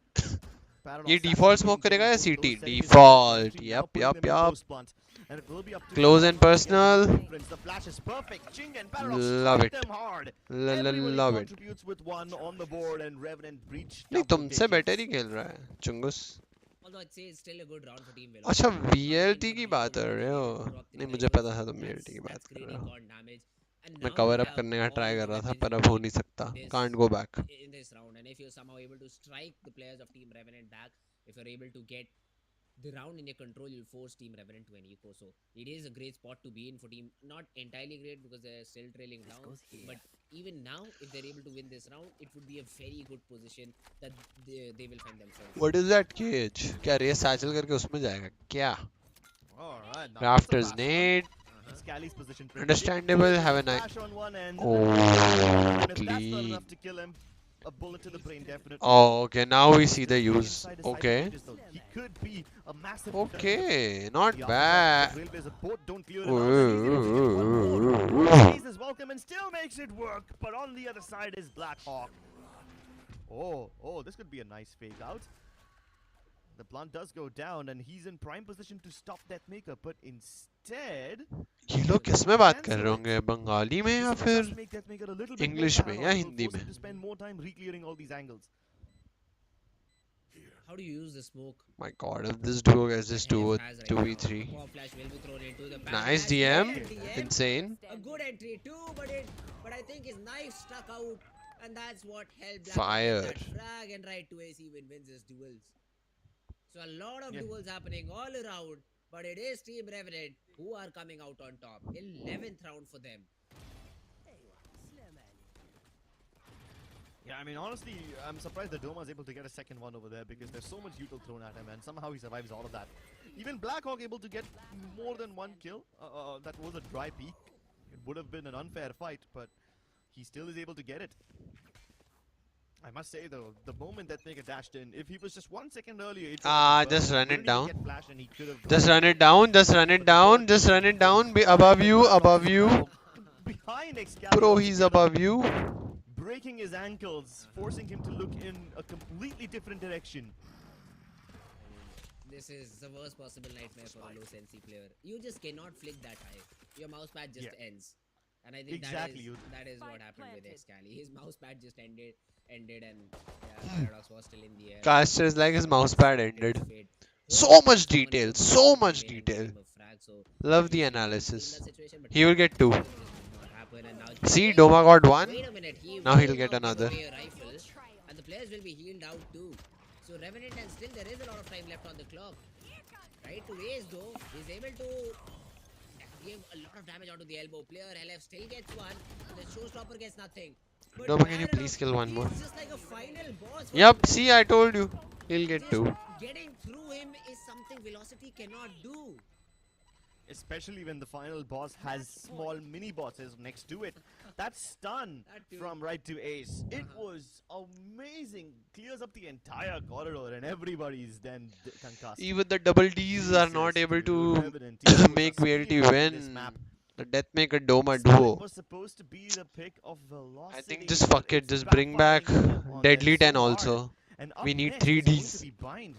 ये Paradox default satchel smoke in, करेगा getting या both of CT? those seconds Default. now Yup putting yup them in yup. post plant. And it will be up to Close Paradox and now to get a bit of personal. difference. The flash is perfect. Ching and Paradox Love strike it. them hard. Everybody Love it. contributes with one on the board, and Revenant breach नहीं double तुमसे better digits. ही खेल रहा है चुंगस. Although I'd say it's still a good round for Team अच्छा Velocity. VLT की बात कर रहे हो? नहीं मुझे पता था तुम VLT की बात That's कर रहे creating हो. god damage. And मैं now you cover up have करने का all try of कर the रहा था weapons पर you अब हो need नहीं सकता. this Can't go back. in this round. And if you're somehow able to strike the players of Team Revenant back, if you're able to get the round in your control, you'll force Team Revenant to an eco. So it is a great spot to be in for Team. Not entirely great because they're still trailing down, but even now, if they're able to win this round, it would be a very good position that they will find themselves. What is that cage? क्या race cycle करके उसमें जाएगा क्या? Alright, now that's a Rafters fast one. nade. Scally's position pretty Understandable. good. Have a There's nice. flash on one end. Oh, And if that's not clean. enough to kill him, a bullet to the brain definitely. Oh, okay. Now we see Still the staying use. inside his side Okay. cages, though. He could be a massive Okay. Not the bad. Railways boat don't clear him out, and he's able to get one more. Squeeze is welcome and still makes it work, but on the other side is Blackhawk. Oh, this could be a nice fake out. The plant does go down, and he's in prime position to stop Deathmaker, but instead, ये लोग किस में बात कर रहे होंगे? बंगाली में या this will फिर just make Deathmaker a little bit English more में या paranoid. It will Hindi force him में? to spend more time re-clearing all these angles. How do you use the smoke? My God, if this duo gets this Hef 2 has right 2v3. now. Pop flash will be thrown into the Nice flash. DM. Great DM. Insane. A good entry too, but I think his knife stuck out, and that's what helped Black Fire. get that frag and right to AC when wins his duels. So a lot of duels happening all around, but it is Team Revenant who are coming out on top. 11th round for them. Yeah, I mean, honestly, I'm surprised that Doma is able to get a second one over there because there's so much util thrown at him, and somehow he survives all of that. Even Blackhawk able to get more than one kill. That was a dry peak. It would have been an unfair fight, but he still is able to get it. I must say though, the moment that Mega dashed in, if he was just 1 second earlier, it Just run it didn't even down. get flashed and he could have Just run it gone down. Just run it But the down. word Just came run it because down. Be above you. Paradox Above is you. now behind Excalibur Bro, on the he's scale of above you. breaking his ankles, forcing him to look in a completely different direction. This is the worst possible nightmare for a low sensi player. You just cannot flick that high. Your mouse pad just ends. And I think Exactly. that is what happened with Excali. His mouse pad just ended and yeah, Paradox was still in the air. Caster is like his mouse pad ended. Fate. So much Someone detail. could So come much in and detail. give him a frag, so Love the at least he might be in analysis. that situation, but He will get 2. it did not happen, and now See, wait, Doma got 1. wait a minute, he Now will he'll get give another. away a rifle, and the players will be healed out too. So Revenant, and still there is a lot of time left on the clock. Right to Ace though, he's able to give a lot of damage onto the elbow. Player LF still gets 1, the showstopper gets nothing. But Doma, can you Paradox, please kill 1 more? he's just like a final boss for Yup, them. see, I told you. He'll get Just 2. getting through him is something Velocity cannot do. Especially when the final boss has small mini bosses next to it. That stun from right to Ace, it was amazing. Clears up the entire corridor and everybody's then concussed. Even the double Ds are not able to Revenant, he shows make us VLT speed in this win. map. The Deathmaker Doma Split duo. was supposed to be the pick of Velocity. I think just but fuck it. it's Just bring back backfiring on Deadly them 10 so hard. also. And up We need next 3 is going to Ds. be Bind.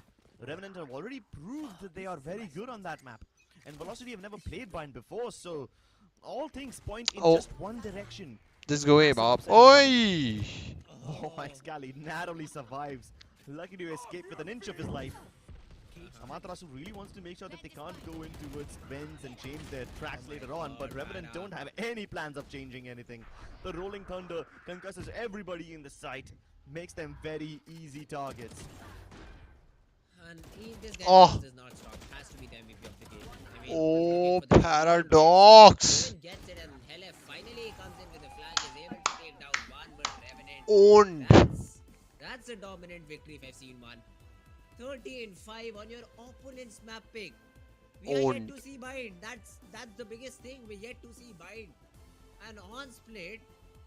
Revenant have already proved that they are very good on that map. And Velocity have never played Bind before, so all things point in just one direction. Just go away, Massive Bob. upset. Oi! Oh, Excali narrowly survives. Lucky to escape with an inch of his life. Amaterasu really wants to make sure that they can't go in towards Vents and change their tracks later on, but Revenant don't have any plans of changing anything. The Rolling Thunder concusses everybody in the site, makes them very easy targets. And this guy does not stop. Has to be the MVP of the game. I mean, Oh, looking for the Paradox! Even gets it, and Helle finally comes in with a flank, is able to take down 1, but Revenant. Owned. That's a dominant victory if I've seen one. 30-5 on your opponent's map pick. We are yet to see Bind. That's the biggest thing. We're yet to see Bind. And on Split,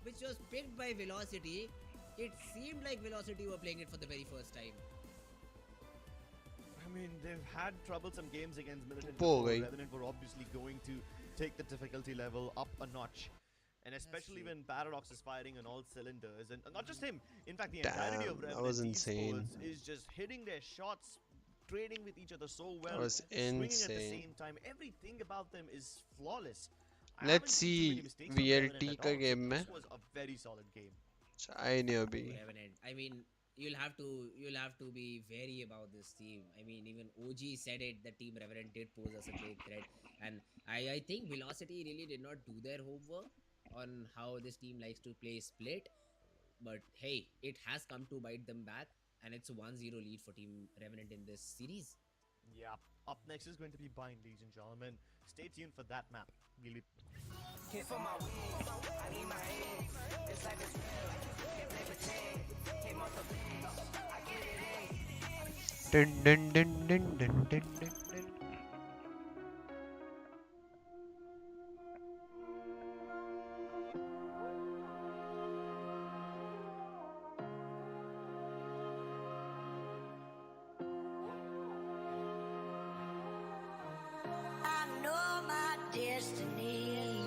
which was picked by Velocity, it seemed like Velocity were playing it for the very first time. I mean, they've had troublesome games against Militant before. Revenant were obviously going to take the difficulty level up a notch. And especially when Paradox is firing on all cylinders, and not just him, in fact the entirety of Revenant that was insane. is just hitting their shots, trading with each other so well, That was swinging insane. at the same time. Everything about them is flawless. Let's see VLT ka game mein. This was a very solid game. Chai nahi abhi. Revenant. I mean, you'll have to be wary about this team. I mean, even OG said it. The team Revenant did pose as a big threat, and I think Velocity really did not do their homework on how this team likes to play Split. But hey, it has come to bite them back, and it's a 1-0 lead for Team Revenant in this series. Yeah. Up next is going to be Bind, ladies and gentlemen. Stay tuned for that map. We'll be Dun, dun, dun, dun, dun, dun, dun. I know my destiny.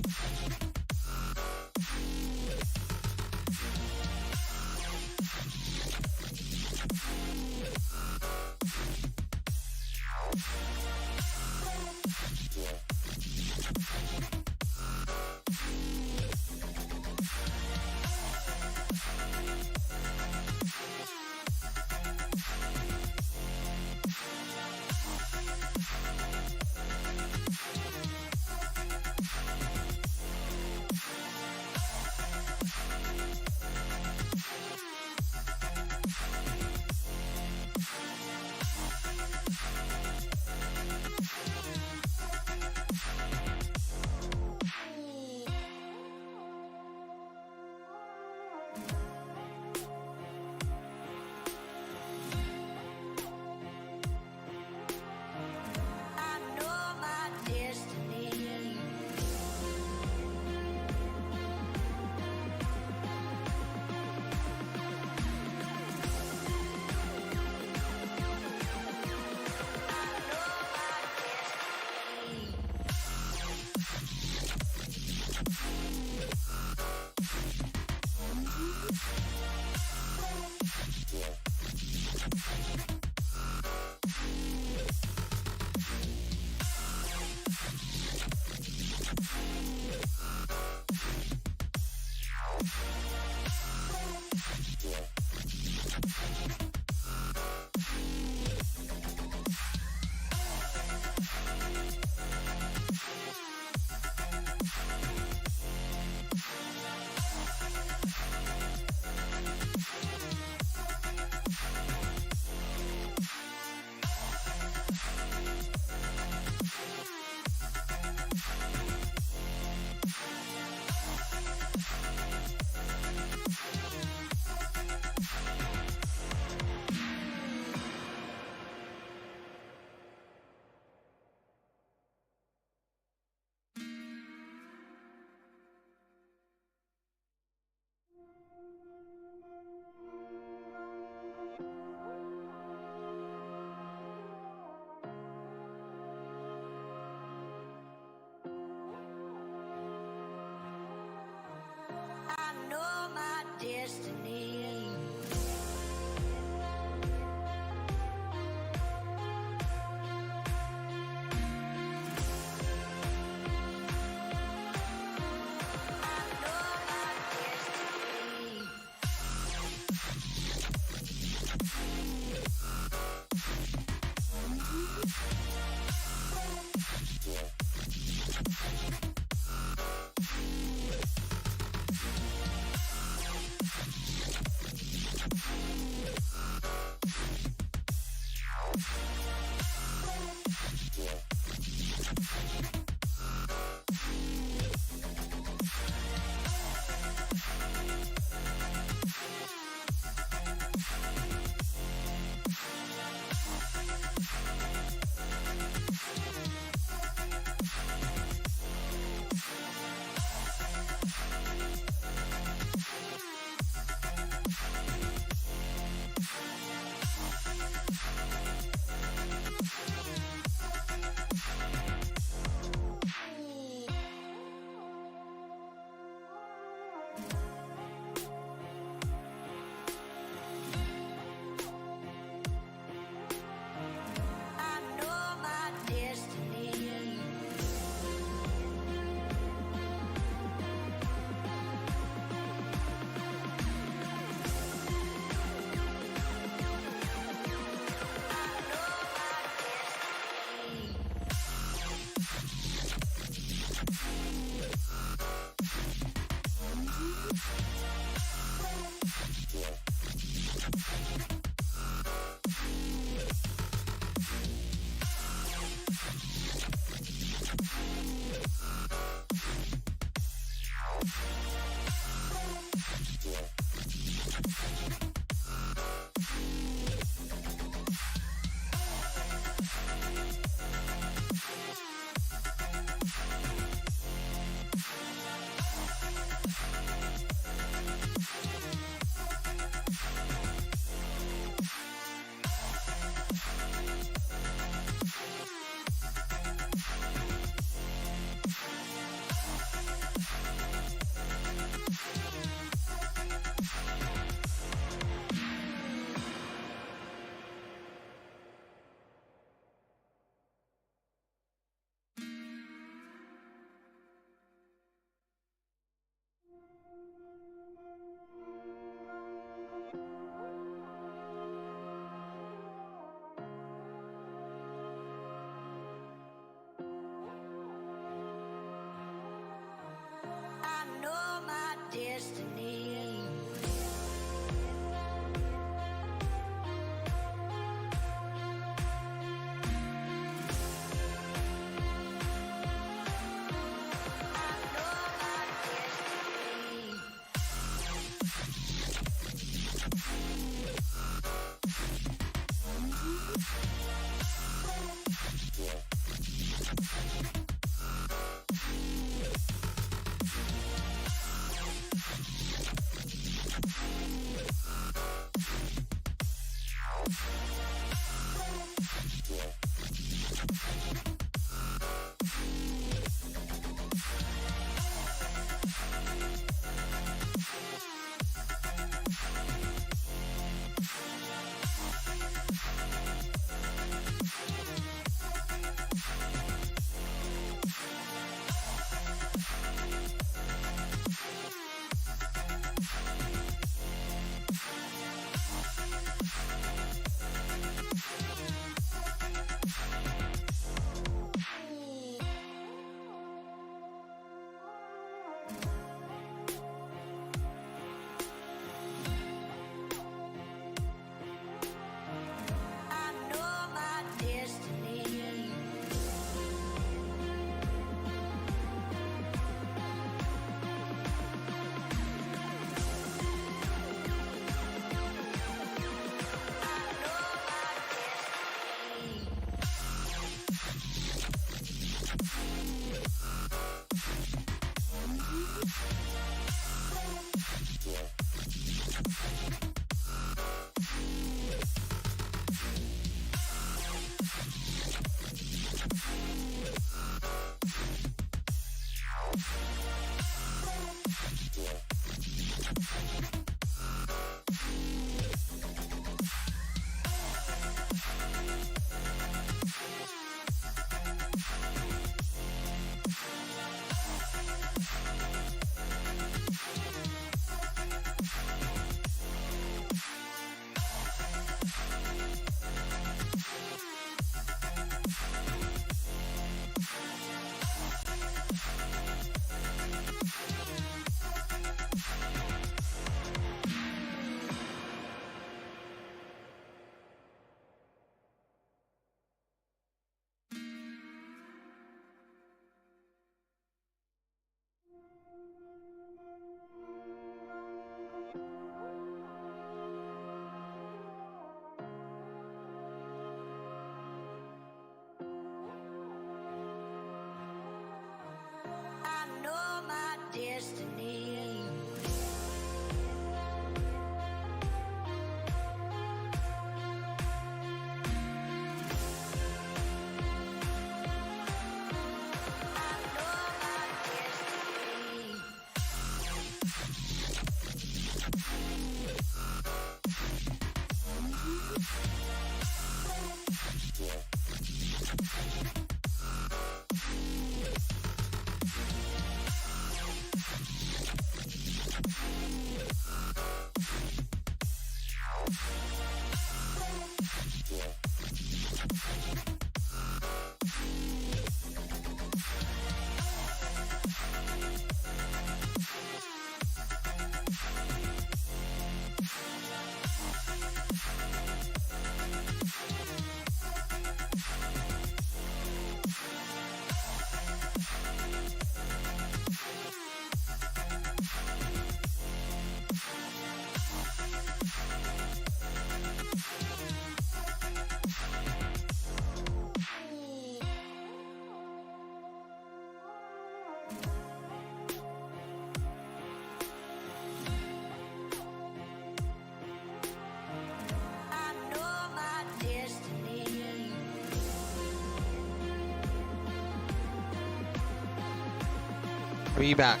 We back.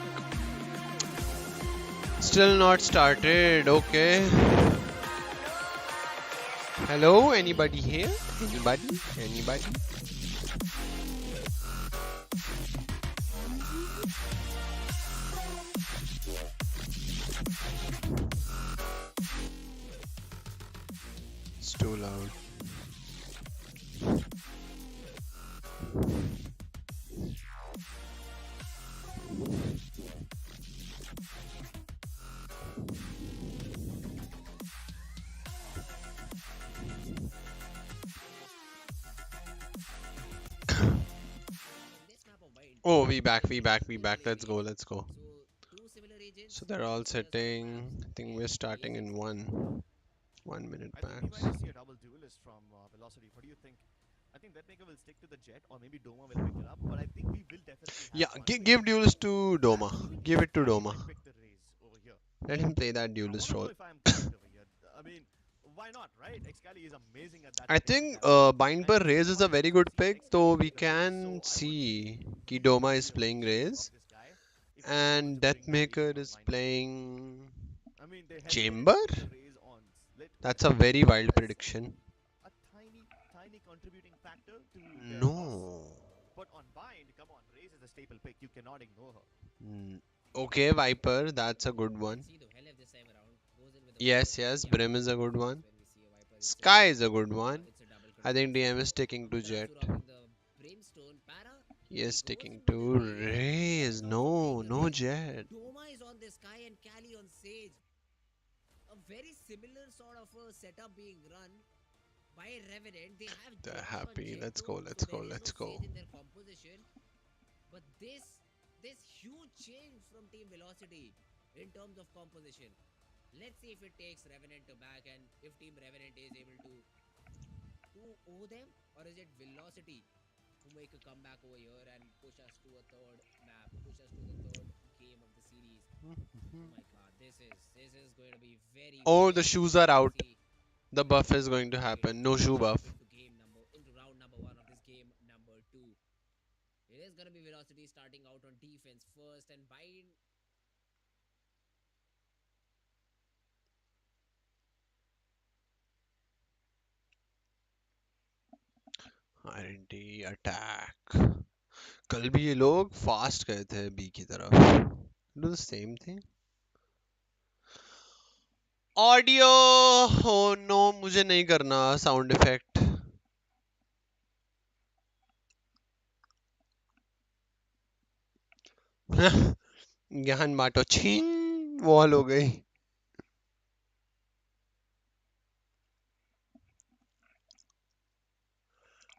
Still not started. Okay. Hello, anybody here? Anybody? Anybody? It's too loud. This map of mine, Oh, we back, we there back, are we two back. similar Let's go, agents. let's go. So two similar agents So they're all similar sort of sitting. maps. I think we're The starting in agents. 1 minute I think we max. might just see a double duelist from Velocity. What do you think? I think that maker will stick to the jet, or maybe Doma will pick it up. But I think we will definitely have Yeah, one give between duels to Doma. perhaps even Give it to Scally Doma. might pick the race over here. Let him play that I want duelist to know role. if I'm correct over here. I mean, why not, right? Excali is amazing at that I second think fatality. Bind And per we've seen Raze how is a it very ends. We've good seen pick, Excali though we play the race, can so I would see ki really, Doma is really playing appreciate of Raze this guy if he is able and to bring that even Deathmaker more is Bind per Raze. playing I mean, they hesitated Chamber? to pick the raise on Slit, but That's a I think very wild that's prediction. a tiny, tiny contributing factor to their loss. No. But on Bind, come on, Raze is a staple pick. You cannot ignore her. Mm, Okay, Viper, that's a good Let's one. see the hell if this time around goes in with the Viper. Yes, yes, Yeah, Brim is a good sometimes one. when we see a Viper, Sky is a good one. it's a double I think confirmation. DM is sticking to Jet. Lamzu rocking the brimstone para. He He is goes sticking into the to raise. Raze. Paradox playing No, the no raise. Jet. Doma is on the sky and Cali on Sage. A very similar sort of a setup being run by Revenant. They have They're Doma on happy. Jet Let's go, 2, so let's go, there is no let's go. Sage in their composition. But this huge change from Team Velocity in terms of composition. Let's see if it takes Revenant to back and if Team Revenant is able to owe them, or is it Velocity who make a comeback over here and push us to a third map, push us to the third game of the series. Oh my god, this is going to be very Oh, the very shoes are interesting to out. see The buff how is going to Heylo happen. No shoe jump buff. into round number 1 of this game number 2. It is going to be Velocity starting out on defense first and Bind. RNT attack. कल भी ये लोग fast गए थे B की तरफ. Do the same thing. Audio. Oh no, मुझे नहीं करना साउंड इफेक्ट. ज्ञान बांटो छीन वॉल हो गई.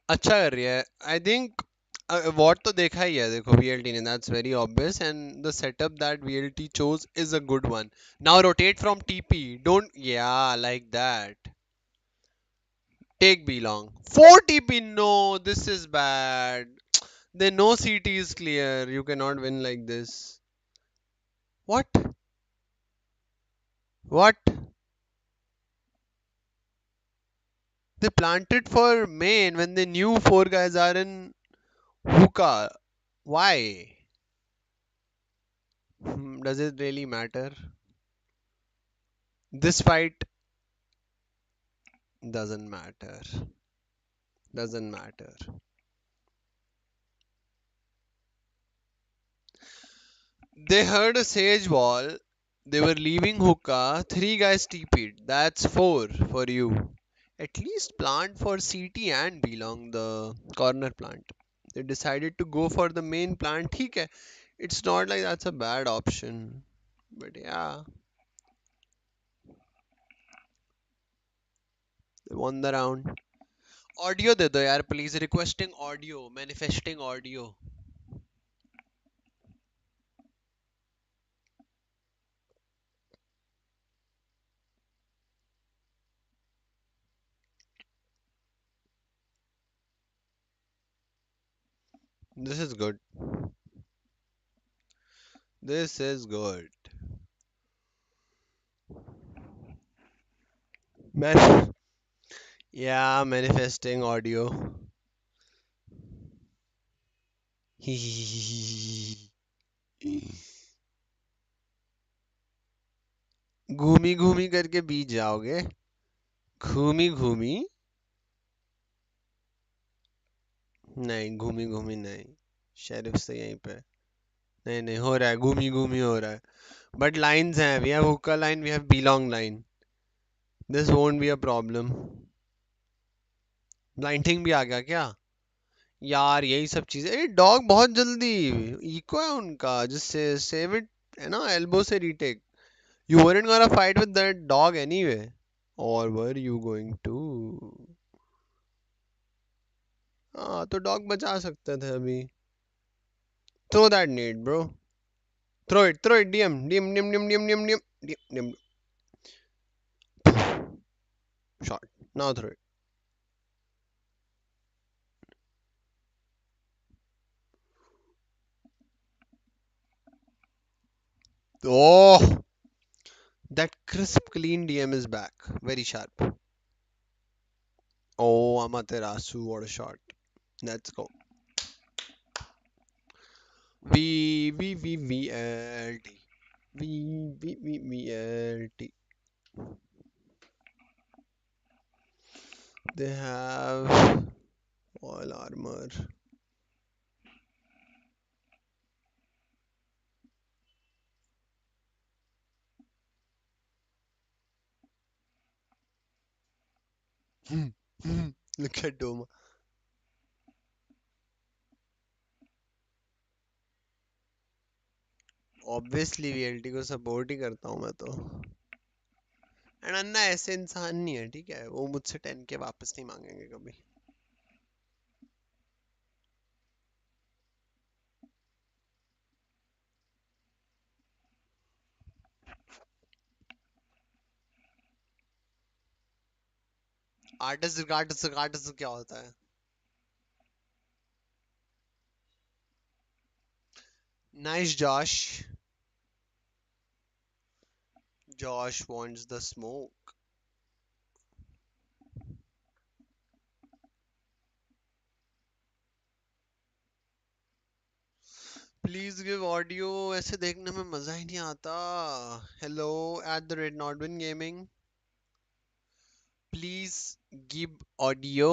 अच्छा कर रही है. आई थिंक वॉट तो देखा ही है. देखो VLT ने, that's very obvious, and the setup that VLT chose is a good one. Now rotate from TP. Don't, yeah, like that. Take B long. 4 TP. No, this is bad. They know CT is clear. You cannot win like this. What? What? They planted for main when they knew 4 guys are in hookah. Why? Does it really matter? This fight doesn't matter. Doesn't matter. They heard a sage wall. They were leaving hookah. 3 guys TP'd. That's 4 for you. At least plant for CT and belong the corner plant. They decided to go for the main plant. ठीक है. It's not like that's a bad option. But yeah, they won the round. Audio दे दो यार please. Requesting audio. Manifesting audio. This is good. This is good. Man. Yeah, manifesting audio. घूमी घूमी करके बीत जाओगे। घूमी घूमी नहीं, घूमी घूमी नहीं। शेरिफ से यहीं पे। नहीं नहीं, हो रहा है, घूमी घूमी हो रहा है। बट लाइंस हैं, we have hookah line, we have B long line. This won't be a problem. Blinding भी आ गया क्या? यार यही सब चीजें, ये डॉग बहुत जल्दी इको है उनका, जिससे सेव इट है ना, एल्बो से retake. You weren't gonna fight with that dog anyway, or were you going to? हाँ तो डॉग बचा सकते थे अभी। Throw that need bro, throw it, DM DM DM DM DM DM DM DM, shot, now throw it. Oh, that crisp clean DM is back, very sharp. Oh, Amaterasu, what a shot. Let's go. VLT. VLT. They have all armor. Look at Doma. Obviously VLT को support ही करता हूँ मैं तो। And अन्ना ऐसे इंसान नहीं है, ठीक है, वो मुझसे 10 के वापस नहीं मांगेंगे कभी। आर्टिस्ट क्या होता है? Nice, Josh. Josh wants the smoke. Please give audio, ऐसे देखने में मजा ही नहीं आता। Hello @NotWin Gaming. Please give audio.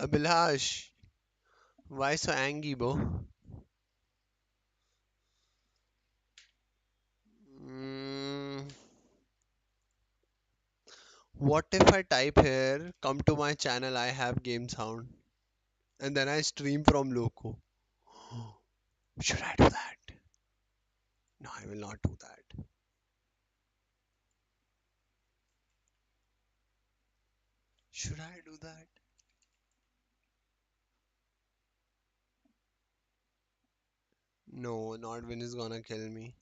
Abhilash, why so angry, bro? Mm, what if I type here, come to my channel, I have game sound, and then I stream from loco? Should I do that? No, I will not do that. Should I do that? No, Nordwin is gonna kill me.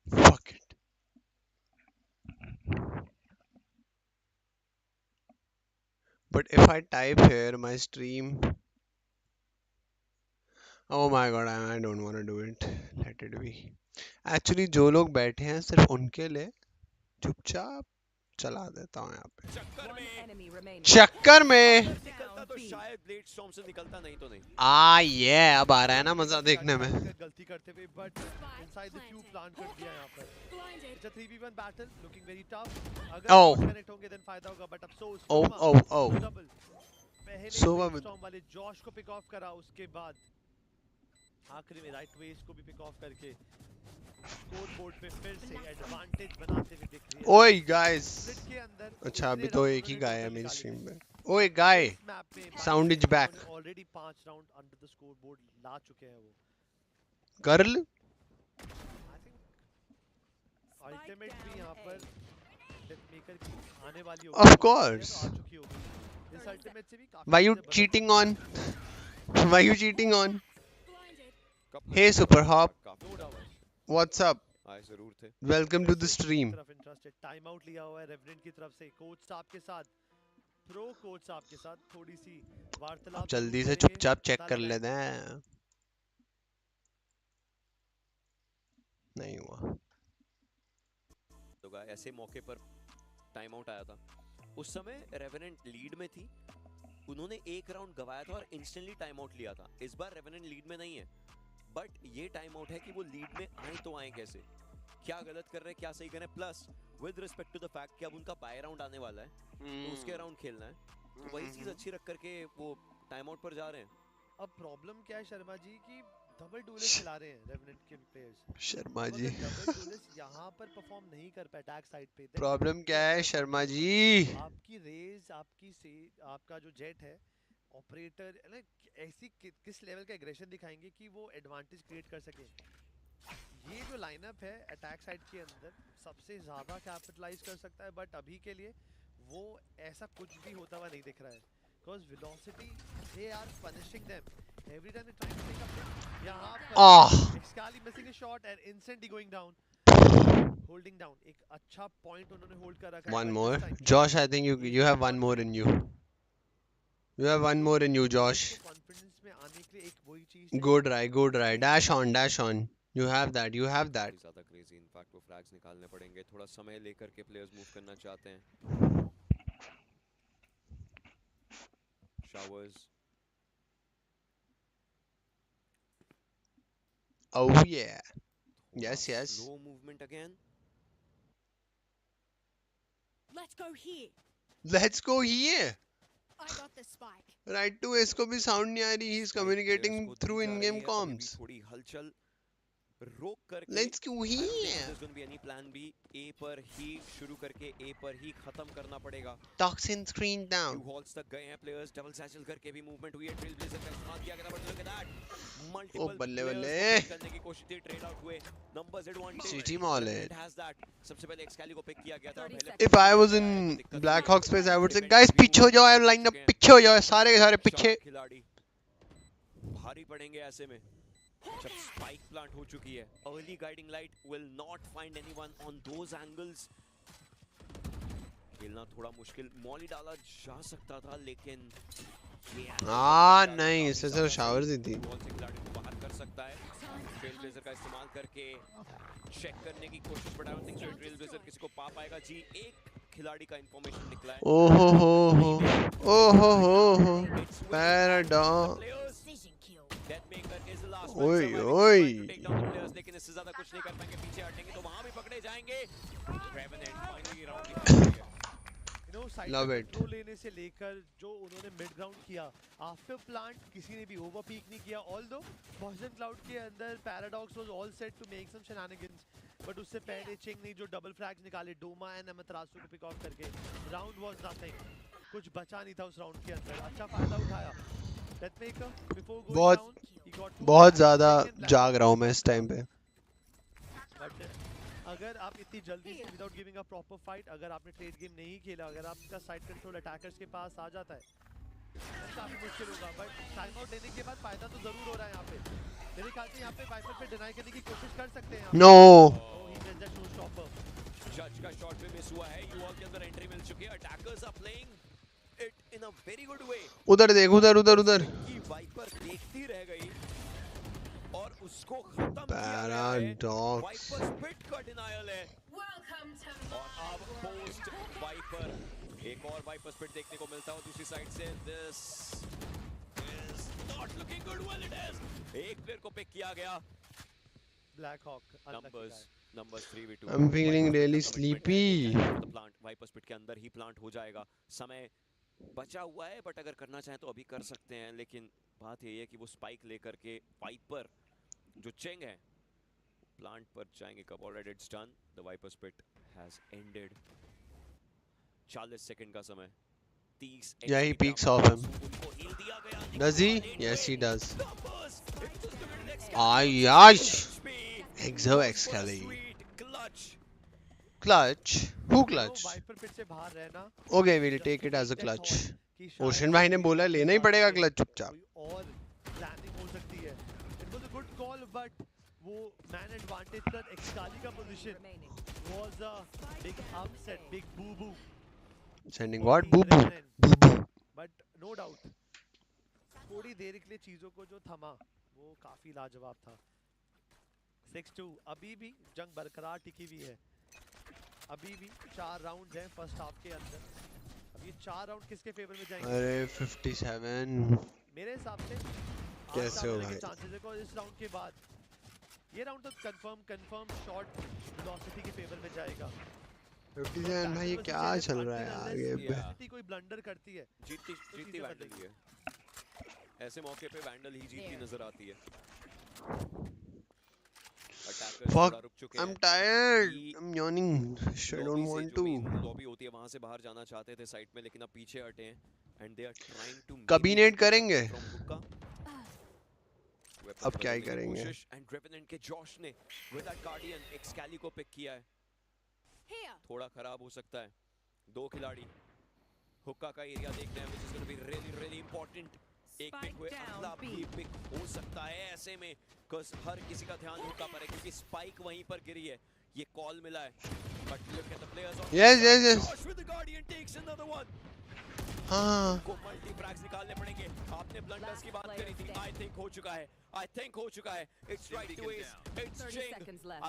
Fuck it. But if I type here my stream, oh my god, I don't want to do it. Let it be. Actually, जो लोग बैठे हैं सिर्फ उनके लिए चुपचाप चला देता हूँ यहाँ पे। चक्कर में ये अब आ रहा है ना मजा देखने में। गलती करते हुए but inside the Q plan कर दिया यहाँ पर। It's a 3v1 battle looking very tough. अगर कनेक्ट होंगे देन फायदा होगा बट अफसोस पहले स्टॉर्म वाले जॉश को पिक ऑफ करा, उसके बाद आखिरी में राइट वेज को भी पिक ऑफ करके स्कोर बोर्ड पे फिर से एडवांटेज बनाते हुए दिख रही है। ओए गाइस, अच्छा अभी तो एक ही गाय है मेरी स्ट्रीम में। ओए guy, sound is back. Already 5 round under the score board ला चुके हैं वो। गर्ल आई थिंक अल्टीमेट भी यहां पर डेथ मेकर की आने वाली होगी। Of course. आ चुकी होगी इस अल्टीमेट से भी काफी। Why you cheating on, why you cheating on? Hey super hop, What's up? आए जरूर थे। Welcome to the stream. तरफ इंटरेस्टेड टाइम आउट लिया हुआ है रेवरेंट की तरफ से कोच साहब के साथ, प्रो कोच साहब के साथ थोड़ी सी अब वार्तालाप जल्दी जरूर से करेंगे, चुपचाप चेक पता कर लगाएंगे। लेते हैं। नहीं हुआ। तो ऐसे मौके पर टाइम आउट आया था, उस समय रेवेनेंट लीड में थी, उन्होंने एक राउंड गवाया था और इंस्टेंटली टाइम आउट लिया था। इस बार रेवेनेंट लीड में नहीं है, बट ये टाइम आउट है कि वो लीड में आए तो आए कैसे, क्या गलत कर रहे हैं क्या सही कर रहे हैं। Plus with respect to the fact कि अब उनका बाय राउंड आने वाला है, तो उसके राउंड खेलना है, तो वही चीज अच्छी रख करके वो टाइम आउट पर जा रहे हैं। अब प्रॉब्लम क्या है शर्मा जी की डबल डुएलिस्ट खिला रहे हैं रेवेनेंट के players. Sharma ji, double duellist यहाँ पर परफॉर्म नहीं कर पाए अटैक साइड पे। प्रॉब्लम क्या है शर्मा जी? आपकी रेज, आपकी से आपका जो जेट है ऑपरेटर ऐसी किस लेवल का एग्रेशन दिखाएंगे कि वो एडवांटेज क्रिएट कर सके। ये जो लाइनअप है अटैक साइड के अंदर सबसे ज्यादा कैपिटलाइज कर सकता है, बट अभी के लिए वो ऐसा कुछ भी होता हुआ नहीं दिख रहा है। Because Velocity they are punishing them every time they try to take a pick. यहां पर exactly missing a shot and instantly going down, holding down. एक अच्छा पॉइंट उन्होंने होल्ड कर रखा है। One more. Josh, I think you have one more in you. You have one more in you, Josh. Confidence में आने के लिए एक वही चीज Go try, go try. Dash on, dash on. You have that, you have that. काफी ज्यादा crazy, in fact वो फ्रैग्स निकालने पड़ेंगे, थोड़ा समय लेकर के प्लेयर्स मूव करना चाहते हैं। Showers, Oh yeah. Yes, yes. Slow movement again. Let's go here. Let's go here. I got the spike. Right to इसको भी sound नहीं आ रही. He's communicating through in-game comms. थोड़ी हलचल रोक करके Let's go here. there's going to be any plan B, A पर ही शुरू करके A पर ही खत्म करना पड़ेगा। Toxin screen down. Two halls तक गए हैं प्लेयर्स, डबल सैचल करके भी मूवमेंट हुई है, ट्रेल ब्लेजर का इस्तेमाल किया गया, but look at that, multiple बल्ले प्लेयर्स बल्ले। करने की कोशिश थी, ट्रेड आउट हुए, नंबर्स एडवांटेज City mall है। it has that। सबसे पहले एक्सकैली को पिक किया गया था, पहले If I was in Blackhawks space, I would say, guys, पीछे हो जाओ, line up पीछे हो जाओ, सारे के सारे पीछे। खिलाड़ी भारी पड़ेंगे ऐसे में जब स्पाइक प्लांट हो चुकी है। Early guiding light will not find anyone on those angles. खेलना थोड़ा मुश्किल, मॉली डाला जा सकता था लेकिन नहीं, इससे सिर्फ शावर्स ही थी। बॉल से खिलाड़ी को बाहर कर सकता है, ट्रेल ब्लेजर का इस्तेमाल करके चेक करने की कोशिश, but I don't think so trail blazer किसी को पा पाएगा। जी, एक खिलाड़ी का इंफॉर्मेशन निकला है। ओहो पैराडॉक्स। Precision kill. ओए ओए। लेकिन इससे ज्यादा कुछ नहीं कर पाएंगे, पीछे हटेंगे तो वहां भी पकड़े जाएंगे। रेवेनेंट फाइनली राउंड निकाल गया। Love it. कंट्रोल लेने से लेकर जो उन्होंने मिड ग्राउंड किया, आफ्टर प्लांट किसी ने भी ओवर पीक नहीं किया। ऑल्दो पॉइजन क्लाउड के अंदर Paradox was all set to make some shenanigans, but उससे पहले चिंग ने जो डबल फ्रैग्स निकाले डोमा एंड अमतरासु को पिक ऑफ करके, राउंड वाज नथिंग, कुछ बचा नहीं था उस राउंड के अंदर। अच्छा फायदा उठाया डेथमेकर बिफोर गोइंग डाउन। बहुत ज्यादा जाग रहा हूँ मैं इस टाइम पे। अगर आप इतनी जल्दी से without giving a proper fight, अगर आपने ट्रेड गेम नहीं खेला, अगर आपका साइड कंट्रोल अटैकर्स के पास आ जाता है तो काफी मुश्किल होगा। बट टाइम आउट लेने के बाद फायदा तो जरूर हो रहा है यहाँ पे। मेरे ख्याल से यहाँ पे वाइपर पे डिनाई करने की कोशिश कर सकते हैं। नो, जज का शॉट भी मिस हुआ है, यूआल के अंदर एंट्री मिल चुकी है, attackers are playing it in a very good way. उधर देख, उधर उधर उधर। की वाइपर देखती रह गई और उसको खत्म किया गया है। पैराडॉक्स। वाइपर स्पिट का डिनायल है और अब पोस्ट वाइपर एक और वाइपर स्पिट देखने को मिलता है दूसरी साइड से। This is not looking good. Well it is, एक प्लेयर को पिक किया गया। Black hawk numbers 3v2। I'm feeling really sleepy. प्लांट वाइपर स्पिट के अंदर ही प्लांट हो जाएगा, समय बचा हुआ है, बट अगर करना चाहें तो अभी कर सकते हैं। लेकिन बात यही है कि वो स्पाइक लेकर के वाइपर जो चेंग है प्लांट पर जाएंगे कब। Already it's done, the viper spit has ended. 40 second का समय, 30 Yeah, he peeks off him. Does he? Yes, he does. Ayash. XOX Kelly. Clutch? Who clutch? Viper pit से बाहर रहना। Okay, we'll take it as a clutch. Ocean भाई ने बोला लेना ही पड़ेगा क्लच चुपचाप। और प्लानिंग हो सकती है। It was a good call, but वो मैन एडवांटेज का एक्सकाली का position was a big upset, big boo boo. Sending what? Boo boo. Boo boo. But no doubt थोड़ी देर के लिए चीजों को जो थमा वो काफी लाजवाब था। 6-2 अभी भी जंग बरकरार टिकी हुई है। अभी भी 4 राउंड्स हैं फर्स्ट हाफ के अंदर। अब ये 4 राउंड किसके फेवर में जाएंगे? अरे 57 मेरे हिसाब से कैसे हो भाई? चांसेस है कि इस राउंड के बाद ये राउंड तो कंफर्म शॉट वेलोसिटी के फेवर में जाएगा। 57 भाई ये क्या चल रहा है यार? ये वेलोसिटी कोई ब्लंडर करती है जीतती वैंडल ही है। ऐसे मौके पे वैंडल ही जीतती नजर आती है। अटैकर्स Fuck, थोड़ा रुक चुके I'm हैं। tired. I'm yawning. I don't lobby से want जो to. मेन लॉबी होती है वहां से बाहर जाना चाहते थे साइड में, लेकिन अब पीछे हटे हैं and they are trying to कभी नेट करेंगे? अब क्या ही करेंगे? एंड रेवेनेंट के जॉश ने विद दैट गार्डियन एक्सकैली को पिक किया है। Here. थोड़ा खराब हो सकता है। 2 खिलाड़ी हुक्का का एरिया देख रहे हैं, which is going to be really important. एक पिक हुए, अगला भी पिक हो सकता है ऐसे में, cause हर किसी का ध्यान हुक्का पर है क्योंकि स्पाइक वहीं पर गिरी है। ये कॉल मिला है, but look at the players on Yes. Josh with the guardian takes another one. हाँ. को मल्टी फ्रैग्स निकालने पड़ेंगे। आपने ब्लंडर्स की बात करी थी, I think हो चुका है। It's right to ace. It's Ching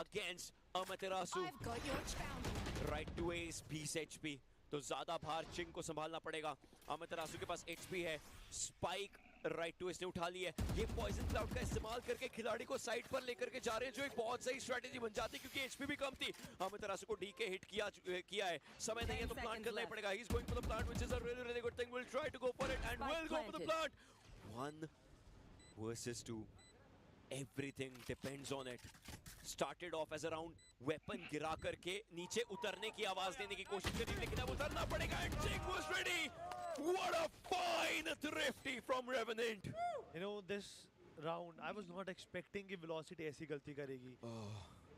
against Amaterasu. I've got your trout. Right to ace 20 HP, तो ज्यादा भार चिंग को संभालना पड़ेगा। अमतरासु के पास HP है। स्पाइक राइट टू इसने उठा ली है। ये पॉइजन क्लाउड का इस्तेमाल करके खिलाड़ी को साइड पर लेकर के जा रहे हैं, जो एक बहुत सही स्ट्रेटेजी बन जाती है क्योंकि HP भी कम थी। अमतरासु को डी के हिट किया है। समय नहीं है तो प्लांट करना ही पड़ेगा। He is going for the plant, which is a really good thing. We'll try to go for it and we'll go for the plant. 1 versus 2. Everything depends on it. Started off as a round, weapon गिरा करके नीचे उतरने की आवाज देने की कोशिश करी, लेकिन अब उतरना पड़ेगा and Jake was ready. What a fine thrifty from Revenant. You know this round I was not expecting कि velocity ऐसी गलती करेगी।